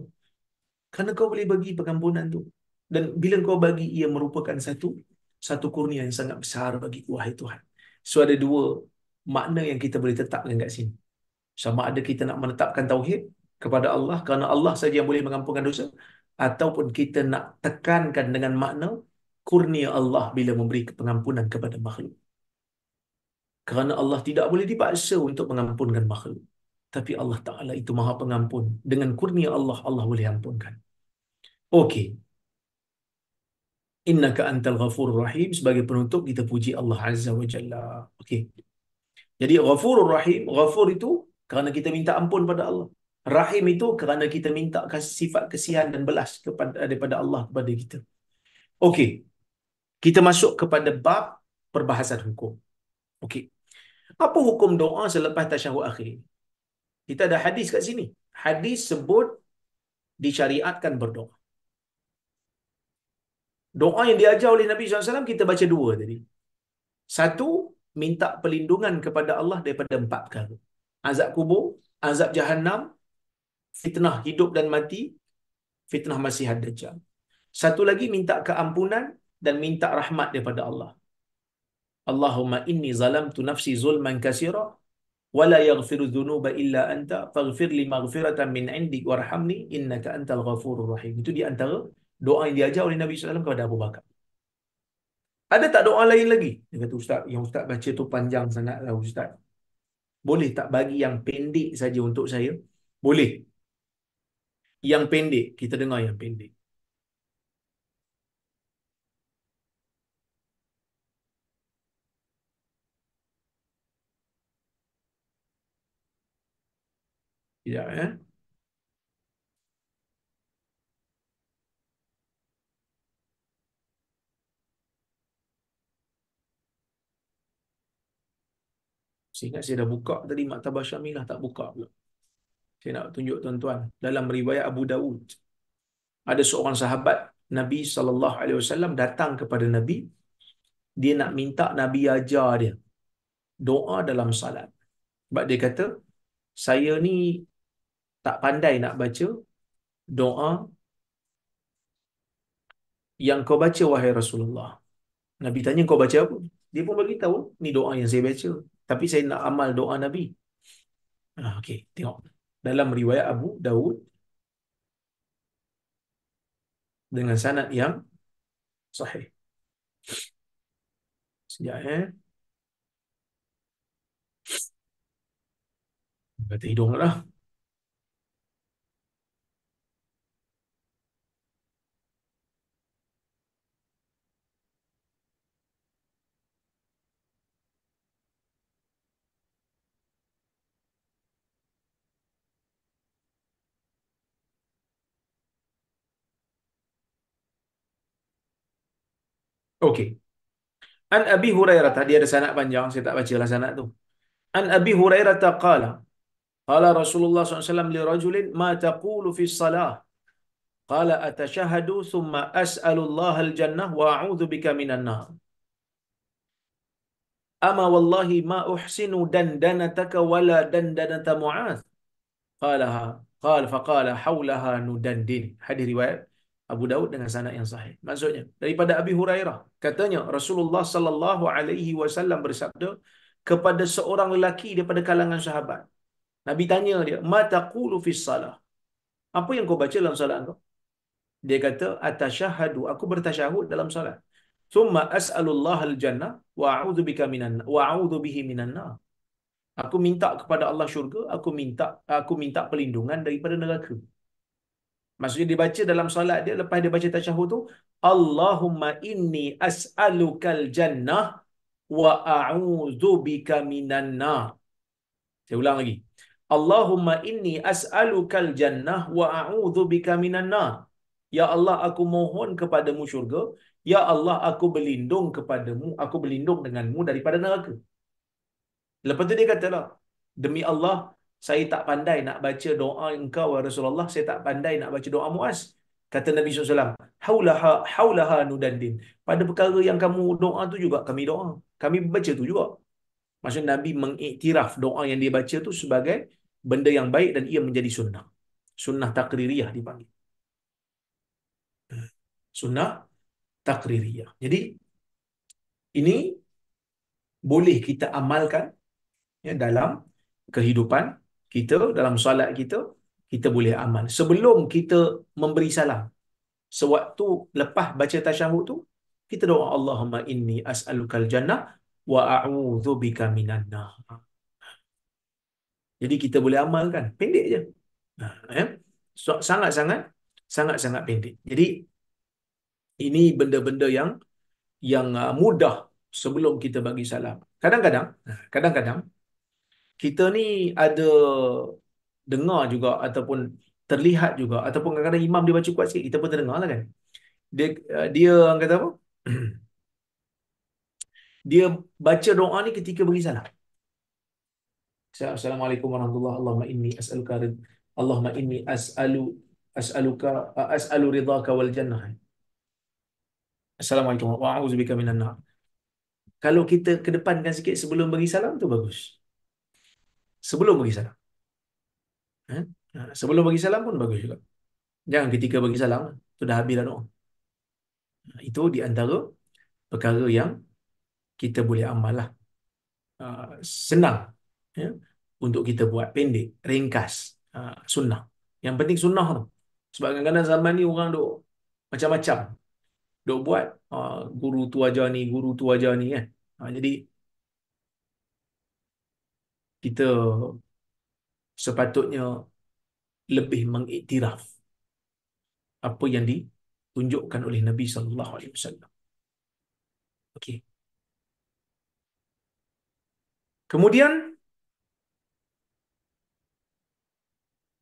Speaker 1: Kerana kau boleh bagi pengampunan tu. Dan bila kau bagi, ia merupakan satu kurnia yang sangat besar bagi wahai Tuhan. So ada dua makna yang kita boleh tetapkan kat sini. Sama ada kita nak menetapkan tauhid kepada Allah kerana Allah saja yang boleh mengampunkan dosa, ataupun kita nak tekankan dengan makna kurnia Allah bila memberi pengampunan kepada makhluk. Kerana Allah tidak boleh dipaksa untuk mengampunkan makhluk. Tapi Allah Ta'ala itu maha pengampun. Dengan kurnia Allah, Allah boleh ampunkan. Okey. Innaka antal ghafurur rahim. Sebagai penutup, kita puji Allah Azza wa Jalla. Okey. Jadi ghafurur rahim, ghafur itu kerana kita minta ampun pada Allah. Rahim itu kerana kita minta sifat kesian dan belas kepada daripada Allah kepada kita. Okey. Kita masuk kepada bab perbahasan hukum. Okey. Apa hukum doa selepas tasyahud akhir? Kita ada hadis kat sini. Hadis sebut disyariatkan berdoa. Doa yang diajar oleh Nabi SAW kita baca dua tadi. Satu, minta perlindungan kepada Allah daripada 4 perkara. Azab kubur, azab jahannam, fitnah hidup dan mati, fitnah Masih Dajjal. Satu lagi minta keampunan dan minta rahmat daripada Allah. Allahumma inni zalamtu nafsi zulman katsira wa la yaghfiru dhunuba illa anta faghfir li maghfiratan min 'indik warhamni innaka antal ghafurur rahim. Itu di antara doa yang diajar oleh Nabi SAW kepada Abu Bakar. Ada tak doa lain lagi? Dia kata, Ustaz, yang Ustaz baca tu panjang sangatlah Ustaz. Boleh tak bagi yang pendek saja untuk saya? Boleh. Yang pendek, kita dengar yang pendek. Tidak, Saya ingat saya dah buka tadi Maktabah Syamilah, tak buka pula. Saya nak tunjuk tuan-tuan. Dalam riwayat Abu Dawud, ada seorang sahabat Nabi SAW datang kepada Nabi. Dia nak minta Nabi ajar dia doa dalam salat. Sebab dia kata, saya ni tak pandai nak baca doa yang kau baca wahai Rasulullah. Nabi tanya, kau baca apa? Dia pun bagi tahu, ni doa yang saya baca. Tapi saya nak amal doa Nabi. Okey, tengok. Dalam riwayat Abu Dawud dengan sanad yang sahih. Sekejap Kata hidung lah. Okey. An Abi Hurairah, tadi ada sanad panjang, saya tak bacalah sanad tu. An Abi Hurairah qala qala Rasulullah SAW li rajulin ma taqulu fi salah qala atashahadu thumma as'alu Allah al-jannah wa a'udzu bika minan nar ama wallahi ma uhsinu dandanataka wala dandanata Mu'adz qalaha faqala haulaha nudandin. Hadis riwayat Abu Daud dengan sanad yang sahih. Maksudnya daripada Abi Hurairah, katanya Rasulullah sallallahu alaihi wasallam bersabda kepada seorang lelaki daripada kalangan sahabat. Nabi tanya dia, "Ma taqulu fis salah?" Apa yang kau baca dalam solat kau? Dia kata, "Atasyahadu, aku bertasyahud dalam solat. Thumma as'alullah al-jannah wa a'udzu bika minan wa a'udzu bihi minan nar." Aku minta kepada Allah syurga, aku minta perlindungan daripada neraka. Maksudnya dia baca dalam solat dia, lepas dia baca tasyahud tu, Allahumma inni as'alukal jannah wa a'udzu bika minan nar. Saya ulang lagi. Allahumma inni as'alukal jannah wa a'udzu bika minan nar. Ya Allah, aku mohon kepadamu syurga. Ya Allah, aku berlindung kepadamu, aku berlindung denganmu daripada neraka. Lepas tu dia katalah, demi Allah, saya tak pandai nak baca doa engkau, ya Rasulullah. Saya tak pandai nak baca doa Muaz. Kata Nabi SAW, haulaha nudandin. Pada perkara yang kamu doa tu juga kami doa. Kami baca tu juga. Maksud Nabi mengiktiraf doa yang dia baca tu sebagai benda yang baik dan ia menjadi sunnah. Sunnah takririyah dipanggil. Sunnah takririyah. Jadi, ini boleh kita amalkan ya, dalam kehidupan kita, dalam solat kita, kita boleh amal. Sebelum kita memberi salam, sewaktu lepas baca tasyahud tu, Kita doa Allahumma inni as'alukal jannah wa a'udzu bika minan nar. Jadi kita boleh amalkan. Pendek je. Nah, so, sangat-sangat pendek. Jadi ini benda-benda yang mudah sebelum kita bagi salam. Kadang-kadang kita ni ada dengar juga ataupun terlihat juga ataupun kadang-kadang imam dia baca kuat sikit kita pun terdengar lah kan. Dia orang kata apa? Dia baca doa ni ketika bagi salam. Assalamualaikum warahmatullahi Allahumma inni as'aluka Allahumma inni as'aluka as'alu ridhaka wal jannah. Assalamualaikum wa a'udzubika minan nar. Kalau kita kedepankan sikit sebelum bagi salam tu bagus. Sebelum bagi salam. Eh? Sebelum bagi salam pun bagus juga. Jangan ketika bagi salam tu dah habis dah doa. Itu di antara perkara yang kita boleh amal lah. Senang ya, untuk kita buat, pendek, ringkas, sunnah. Yang penting sunnah tu. Sebab kadang-kadang zaman ni orang duk macam-macam duk buat, guru tu ajar ni, guru tu ajar ni kan. Jadi kita sepatutnya lebih mengiktiraf apa yang ditunjukkan oleh Nabi sallallahu alaihi wasallam. Okey. Kemudian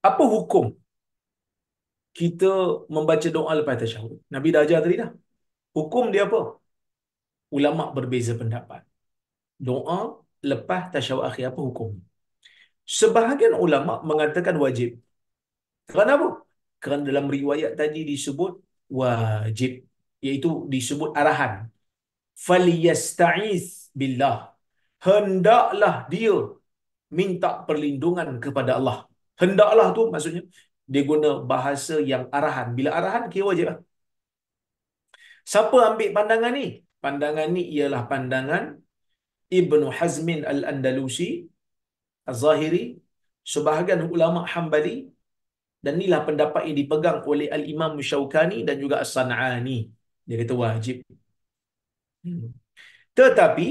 Speaker 1: apa hukum kita membaca doa lepas tasyahud? Nabi dah ajar tadi dah. Hukum dia apa? Ulama berbeza pendapat. Doa lepas tasyahud akhir apa hukum? Sebahagian ulama mengatakan wajib. Kerana apa? Kerana dalam riwayat tadi disebut wajib, iaitu disebut arahan. Falyasta'iz billah. Hendaklah dia minta perlindungan kepada Allah. Hendaklah tu maksudnya dia guna bahasa yang arahan. Bila arahan kira wajib lah. Siapa ambil pandangan ni? Pandangan ni ialah pandangan Ibnu Hazmin Al-Andalusi, Az-Zahiri, sebahagian ulama Hambali, dan inilah pendapat yang dipegang oleh Al-Imam Syaukani dan juga As-San'ani. Dia kata wajib. Tetapi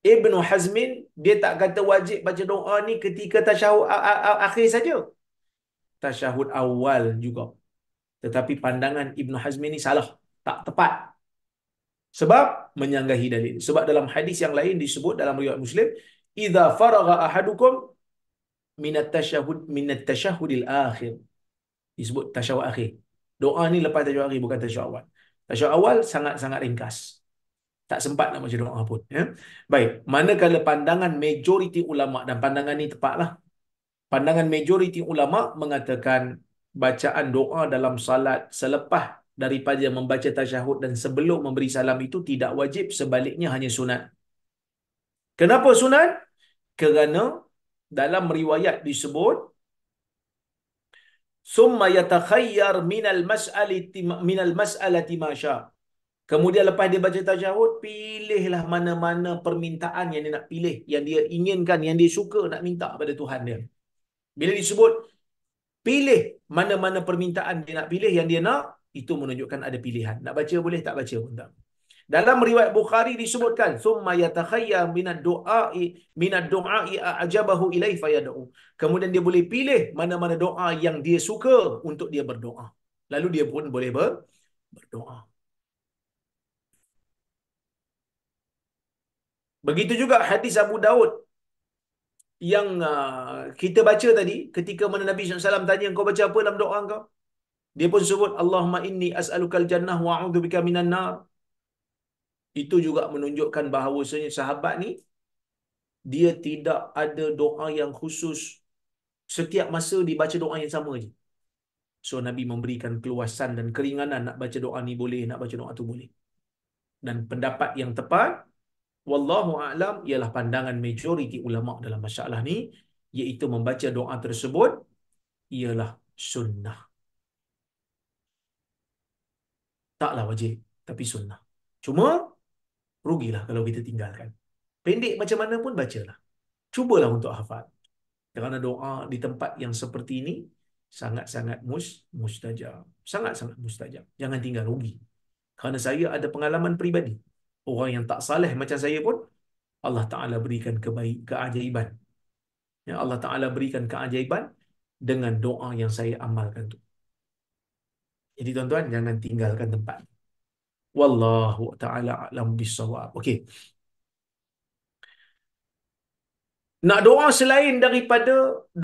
Speaker 1: Ibnu Hazmin dia tak kata wajib baca doa ni ketika tasyahud akhir saja. Tasyahud awal juga. Tetapi pandangan Ibnu Hazmin ni salah, tak tepat. Sebab menyanggahi dalil. Sebab dalam hadis yang lain disebut dalam riwayat Muslim, "Idza faragha ahadukum minat tasyahudil akhir." Disebut tasyahud akhir. Doa ni lepas tasyahud akhir, bukan tasyahud awal. Tasyahud awal sangat-sangat ringkas. Tak sempat nak baca doa pun. Ya? Baik, manakala pandangan majoriti ulama, dan pandangan ni tepatlah, pandangan majoriti ulama mengatakan bacaan doa dalam salat selepas daripada membaca tasyahud dan sebelum memberi salam itu tidak wajib, sebaliknya hanya sunat. Kenapa sunat? Kerana dalam riwayat disebut summa yatakhayyar minal mas'alati ma syaa. Kemudian lepas dia baca tasyahud, pilihlah mana-mana permintaan yang dia nak pilih, yang dia inginkan, yang dia suka nak minta pada Tuhan dia. Bila disebut pilih mana-mana permintaan dia nak pilih, yang dia nak, itu menunjukkan ada pilihan. Nak baca boleh, tak baca pun tak. Dalam riwayat Bukhari disebutkan summa yatakhayyar minad du'a'i a'jabahu ilaihi fayad'u. Kemudian dia boleh pilih mana-mana doa yang dia suka untuk dia berdoa. Lalu dia pun boleh berdoa. Begitu juga hadis Abu Daud yang kita baca tadi, ketika mana Nabi SAW tanya, "Kau baca apa dalam doa kau?" Dia pun sebut, "Allahumma inni as'alukal jannah wa a'udzubika minan nar." Itu juga menunjukkan bahawasanya sahabat ni dia tidak ada doa yang khusus, setiap masa dibaca doa yang sama je. So Nabi memberikan keluasan dan keringanan, nak baca doa ni boleh, nak baca doa tu boleh. Dan pendapat yang tepat, wallahu a'lam, ialah pandangan majoriti ulama dalam masalah ni, iaitu membaca doa tersebut ialah sunnah. Taklah wajib, tapi sunnah. Cuma rugilah kalau kita tinggalkan. Pendek macam mana pun bacalah. Cubalah untuk hafal. Kerana doa di tempat yang seperti ini sangat-sangat mustajab. Sangat-sangat mustajab. Jangan tinggal, rugi. Kerana saya ada pengalaman peribadi. Orang yang tak saleh macam saya pun, Allah Ta'ala berikan keajaiban. Ya, Allah Ta'ala berikan keajaiban dengan doa yang saya amalkan tu. Jadi tuan-tuan, jangan tinggalkan tempat. Wallahu Ta'ala a'lam bissawab. Okey. Nak doa selain daripada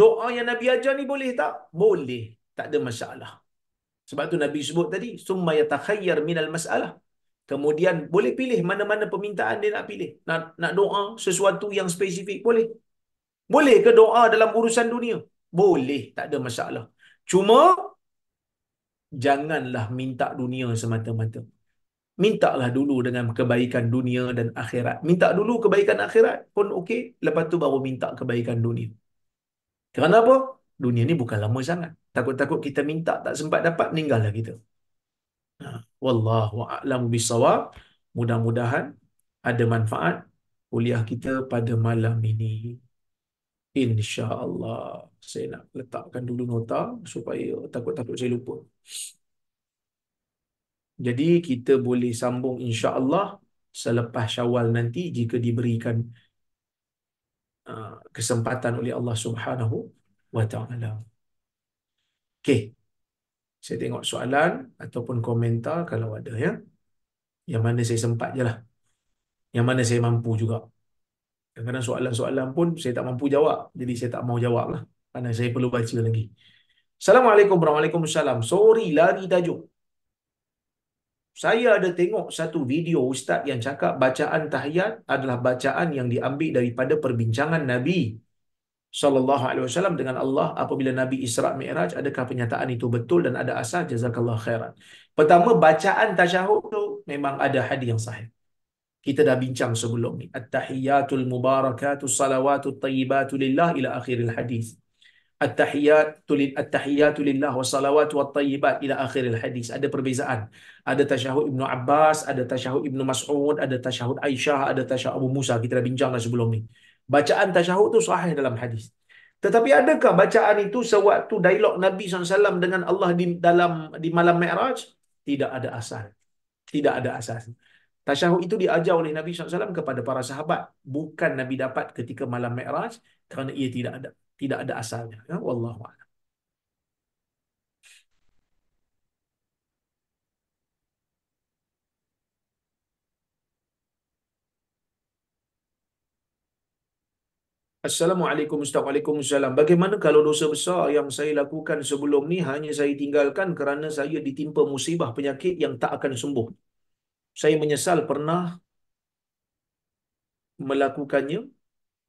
Speaker 1: doa yang Nabi ajar ni boleh tak? Boleh. Tak ada masalah. Sebab tu Nabi sebut tadi, summa yatakhayyar minal mas'alah. Kemudian boleh pilih mana-mana permintaan dia nak pilih. Nak doa sesuatu yang spesifik, boleh. Boleh ke doa dalam urusan dunia? Boleh, tak ada masalah. Cuma, janganlah minta dunia semata-mata. Mintalah dulu dengan kebaikan dunia dan akhirat. Minta dulu kebaikan akhirat pun okey, lepas tu baru minta kebaikan dunia. Kerana apa? Dunia ni bukan lama sangat. Takut-takut kita minta tak sempat dapat, meninggallah kita. Ha, wallahu a'lam bissawab. Mudah-mudahan ada manfaat kuliah kita pada malam ini. Insya-Allah. Saya nak letakkan dulu nota supaya takut-takut saya lupa. Jadi kita boleh sambung insya-Allah selepas Syawal nanti jika diberikan kesempatan oleh Allah Subhanahu wa taala. Okey, saya tengok soalan ataupun komentar kalau ada ya. Yang mana saya sempat je lah. Yang mana saya mampu juga. Kadang-kadang soalan-soalan pun saya tak mampu jawab. Jadi saya tak mau jawab lah. Kerana saya perlu baca lagi. Assalamualaikum warahmatullahi wabarakatuh. Sorry, lari tajuk. Saya ada tengok satu video ustaz yang cakap bacaan tahiyat adalah bacaan yang diambil daripada perbincangan Nabi SAW dengan Allah apabila Nabi Isra' Mi'raj. Adakah pernyataan itu betul dan ada asal? Jazakallah khairan. Pertama, bacaan tasyahud tu memang ada hadis yang sahih. Kita dah bincang sebelum ni. At-tahiyyatul mubarakatus salawatut tayyibatu lillah ila akhiril hadis. At-tahiyyatu lillah wa salawatu wat tayyibat ila akhiril hadis. Ada perbezaan. Ada tasyahud Ibnu Abbas, ada tasyahud Ibnu Mas'ud, ada tasyahud Aisyah, ada tasyahud Abu Musa. Kita dah bincang dah sebelum ni. Bacaan tasyahud tu sahih dalam hadis. Tetapi adakah bacaan itu sewaktu dialog Nabi SAW dengan Allah di malam Mi'raj? Tidak ada asal. Tidak ada asas. Tasyahud itu diajar oleh Nabi SAW kepada para sahabat. Bukan Nabi dapat ketika malam Mi'raj kerana ia tidak ada asalnya. Ya, wallahu a'lam. Assalamualaikum Ustaz. Waalaikumsalam. Bagaimana kalau dosa besar yang saya lakukan sebelum ni hanya saya tinggalkan kerana saya ditimpa musibah penyakit yang tak akan sembuh. Saya menyesal pernah melakukannya,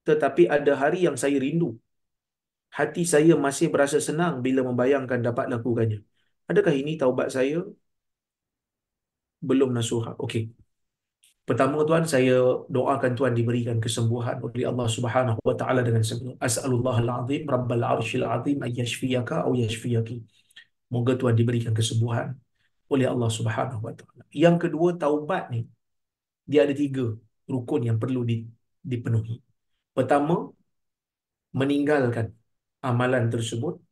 Speaker 1: tetapi ada hari yang saya rindu. Hati saya masih berasa senang bila membayangkan dapat lakukannya. Adakah ini taubat saya belum nasuha? Okey. Pertama tuan, saya doakan tuan diberikan kesembuhan oleh Allah Subhanahu wa taala dengan segera. As'alullahal azim rabbal arsyil azim ay yashfiyaka aw yashfiyaki. Moga tuan diberikan kesembuhan oleh Allah Subhanahu wa taala. Yang kedua, taubat ni dia ada 3 rukun yang perlu dipenuhi. Pertama, meninggalkan amalan tersebut,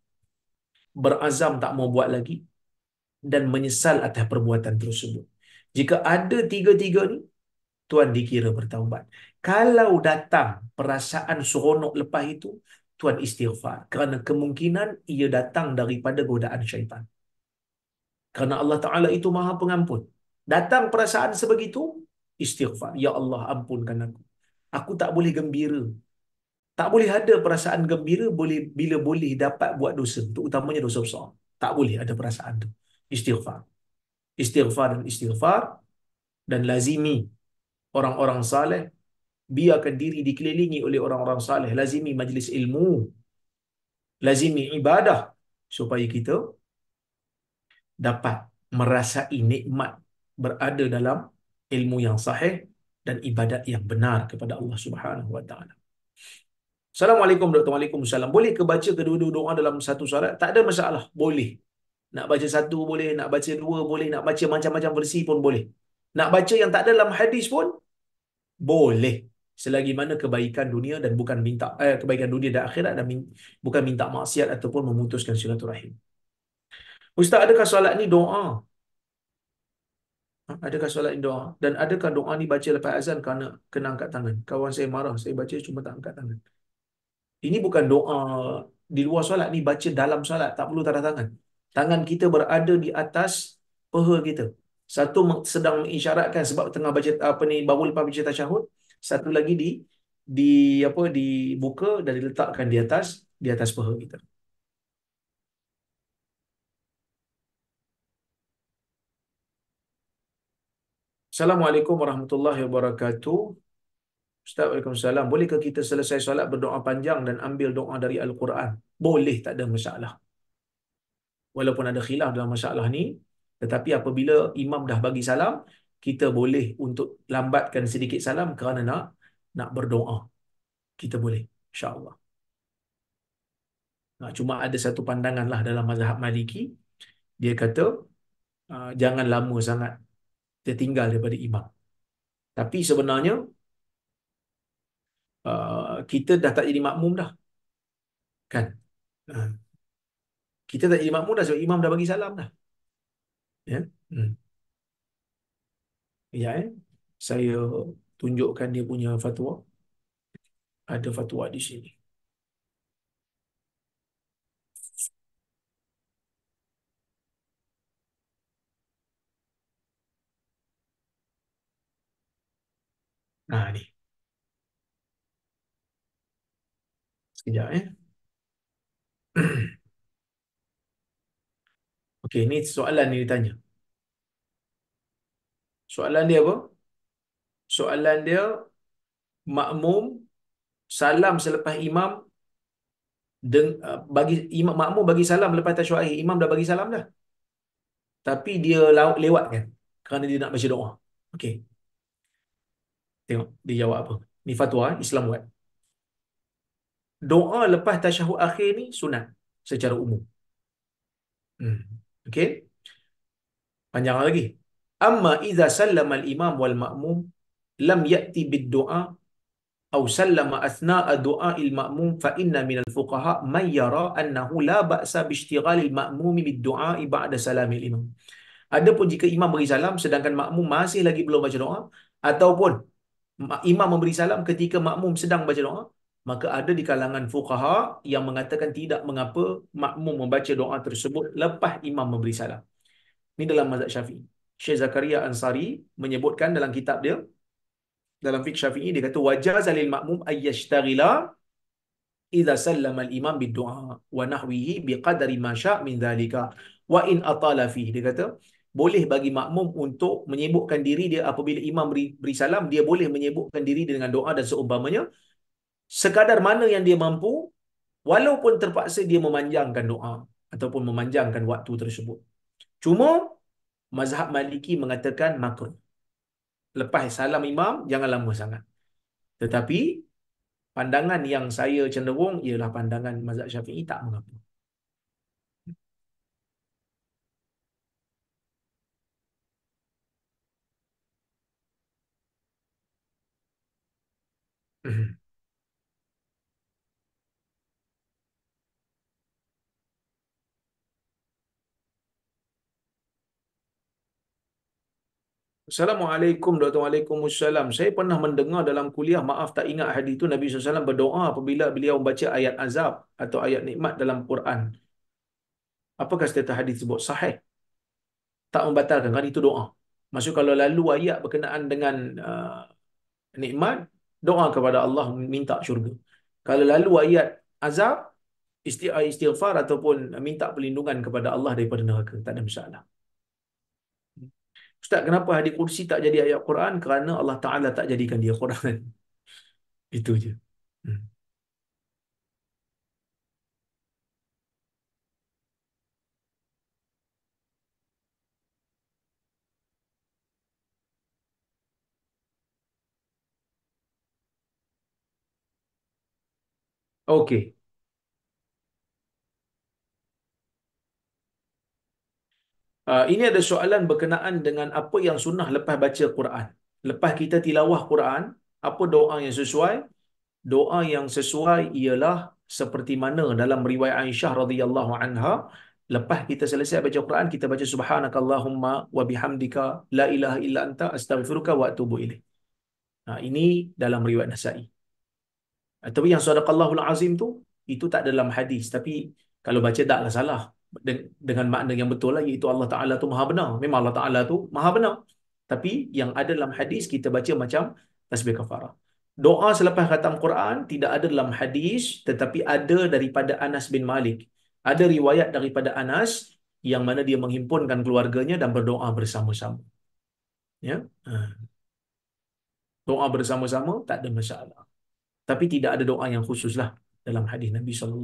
Speaker 1: berazam tak mau buat lagi dan menyesal atas perbuatan tersebut. Jika ada 3-3 ni, tuan dikira bertaubat. Kalau datang perasaan seronok lepas itu, tuan istighfar. Kerana kemungkinan ia datang daripada godaan syaitan. Kerana Allah Ta'ala itu maha pengampun. Datang perasaan sebegitu, istighfar. Ya Allah, ampunkan aku. Aku tak boleh gembira. Tak boleh ada perasaan gembira bila boleh dapat buat dosa. Itu utamanya dosa besar. Tak boleh ada perasaan tu. Istighfar. Istighfar dan istighfar. Dan lazimi orang-orang saleh, biarkan diri dikelilingi oleh orang-orang saleh, lazimi majlis ilmu, lazimi ibadah supaya kita dapat merasai nikmat berada dalam ilmu yang sahih dan ibadat yang benar kepada Allah Subhanahu wa taala. Assalamualaikum Dr. Waalaikumsalam. Boleh ke baca kedua-dua doa dalam satu solat? Tak ada masalah. Boleh. Nak baca satu boleh, nak baca dua boleh, nak baca macam-macam versi pun boleh. Nak baca yang tak ada dalam hadis pun boleh, selagi mana kebaikan dunia dan bukan minta kebaikan dunia dan akhirat, dan bukan minta maksiat ataupun memutuskan silaturahim. Ustaz, adakah solat ni doa Adakah solat ini doa? Dan adakah doa ni baca lepas azan kerana kena angkat tangan? Kawan saya marah, saya baca cuma tak angkat tangan. Ini bukan doa di luar solat, ni baca dalam solat, tak perlu tanda tangan. Tangan kita berada di atas peha kita. Satu sedang mengisyaratkan sebab tengah baca apa ni, baru lepas baca tasyahud, satu lagi di apa, dibuka dan diletakkan di atas peha kita. Assalamualaikum warahmatullahi wabarakatuh. Ustaz, Waalaikumsalam. Bolehkah kita selesai solat berdoa panjang dan ambil doa dari Al-Quran? Boleh, tak ada masalah. Walaupun ada khilaf dalam masalah ni, tetapi apabila imam dah bagi salam, kita boleh untuk lambatkan sedikit salam kerana nak berdoa. Kita boleh, insya-Allah. Cuma ada satu pandangan lah dalam mazhab Maliki, dia kata jangan lama sangat tertinggal daripada imam. Tapi sebenarnya kita dah tak jadi makmum dah, kan? Uh, kita tak jadi makmum dah sebab imam dah bagi salam dah. Ya. Hmm. Ya, saya tunjukkan dia punya fatwa. Ada fatwa di sini. Nah, ni. Sekejap, Okey, ni soalan ni ditanya. Soalan dia apa? Soalan dia, makmum salam selepas imam, bagi imam, makmum bagi salam lepas tasyahud akhir, imam dah bagi salam dah. Tapi dia lewatkan kerana dia nak baca doa. Okey, tengok dia jawab apa. Ni fatwa Islam buat. Doa lepas tasyahud akhir ni sunat secara umum. Hmm. Okey. Panjang lagi. Amma idza sallama al-imam wal ma'mum lam ya'ti bid-du'a aw sallama athna'a du'a'il ma'mum fa inna minal fuqaha man yara annahu la ba'sa bi ishtighalil ma'mumi bid-du'a'i ba'da salamil imam. Adapun jika imam beri salam sedangkan makmum masih lagi belum baca doa, ataupun imam memberi salam ketika makmum sedang baca doa, maka ada di kalangan fuqaha yang mengatakan tidak mengapa makmum membaca doa tersebut lepas imam memberi salam. Ini dalam mazhab Syafi'i. Syekh Zakaria Ansari menyebutkan dalam kitab dia, dalam fiqh Syafi'i, dia kata wajaz lil makmum ayyashtaghila idza sallama al imam bid du'a wa nahwihi biqadri ma sya' min dhalika wa in atala fihi. Dia kata boleh bagi makmum untuk menyibukkan diri dia apabila imam beri salam, dia boleh menyibukkan diri dia dengan doa dan seumpamanya sekadar mana yang dia mampu, walaupun terpaksa dia memanjangkan doa ataupun memanjangkan waktu tersebut. Cuma mazhab Maliki mengatakan makruh. Lepas salam imam jangan lama sangat. Tetapi pandangan yang saya cenderung ialah pandangan mazhab Syafi'i, tak mengapa. Assalamualaikum Dr. Waalaikumsalam. Saya pernah mendengar dalam kuliah, maaf tak ingat hadis itu, Nabi SAW berdoa apabila beliau membaca ayat azab atau ayat nikmat dalam Quran. Apakah status hadis tersebut? Sahih. Tak membatalkan, kan itu doa. Maksud kalau lalu ayat berkenaan dengan nikmat, doa kepada Allah minta syurga. Kalau lalu ayat azab, istighfar ataupun minta perlindungan kepada Allah daripada neraka. Tak ada masalah. Ustaz, kenapa hadis kursi tak jadi ayat Quran? Kerana Allah Ta'ala tak jadikan dia Quran. Itu je. Hmm. Okey. Ini ada soalan berkenaan dengan apa yang sunnah lepas baca Quran. Lepas kita tilawah Quran, apa doa yang sesuai? Doa yang sesuai ialah seperti mana dalam riwayat Aisyah radhiyallahu anha, Lepas kita selesai baca Quran, kita baca subhanakallahumma wa bihamdika la ilaha illa anta astaghfiruka wa atubu ilaik. Ini dalam riwayat Nasa'i. Tapi yang sadaqallahul azim tu, itu tak dalam hadis. Tapi kalau baca taklah salah. Dengan makna yang betul lah, iaitu Allah Ta'ala tu maha benar. Memang Allah Ta'ala tu maha benar. Tapi yang ada dalam hadis, kita baca macam tasbih kafarah. Doa selepas khatam Quran tidak ada dalam hadis, tetapi ada daripada Anas bin Malik. Ada riwayat daripada Anas yang mana dia menghimpunkan keluarganya dan berdoa bersama-sama. Ya, ha. Doa bersama-sama tak ada masalah. Tapi tidak ada doa yang khusus lah dalam hadis Nabi SAW.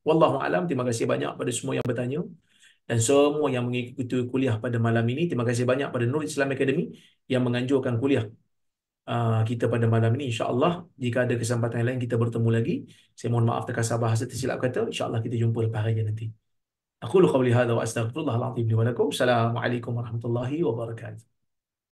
Speaker 1: Wallahu alam. Terima kasih banyak pada semua yang bertanya dan semua yang mengikuti kuliah pada malam ini. Terima kasih banyak pada Nur Islam Academy yang menganjurkan kuliah kita pada malam ini. InsyaAllah jika ada kesempatan yang lain kita bertemu lagi. Saya mohon maaf terkasar bahasa tersilap kata. InsyaAllah kita jumpa lepas raya nanti. Aku qawli hadza wa astaghfirullahal azim li wa lakum. Assalamualaikum warahmatullahi wabarakatuh.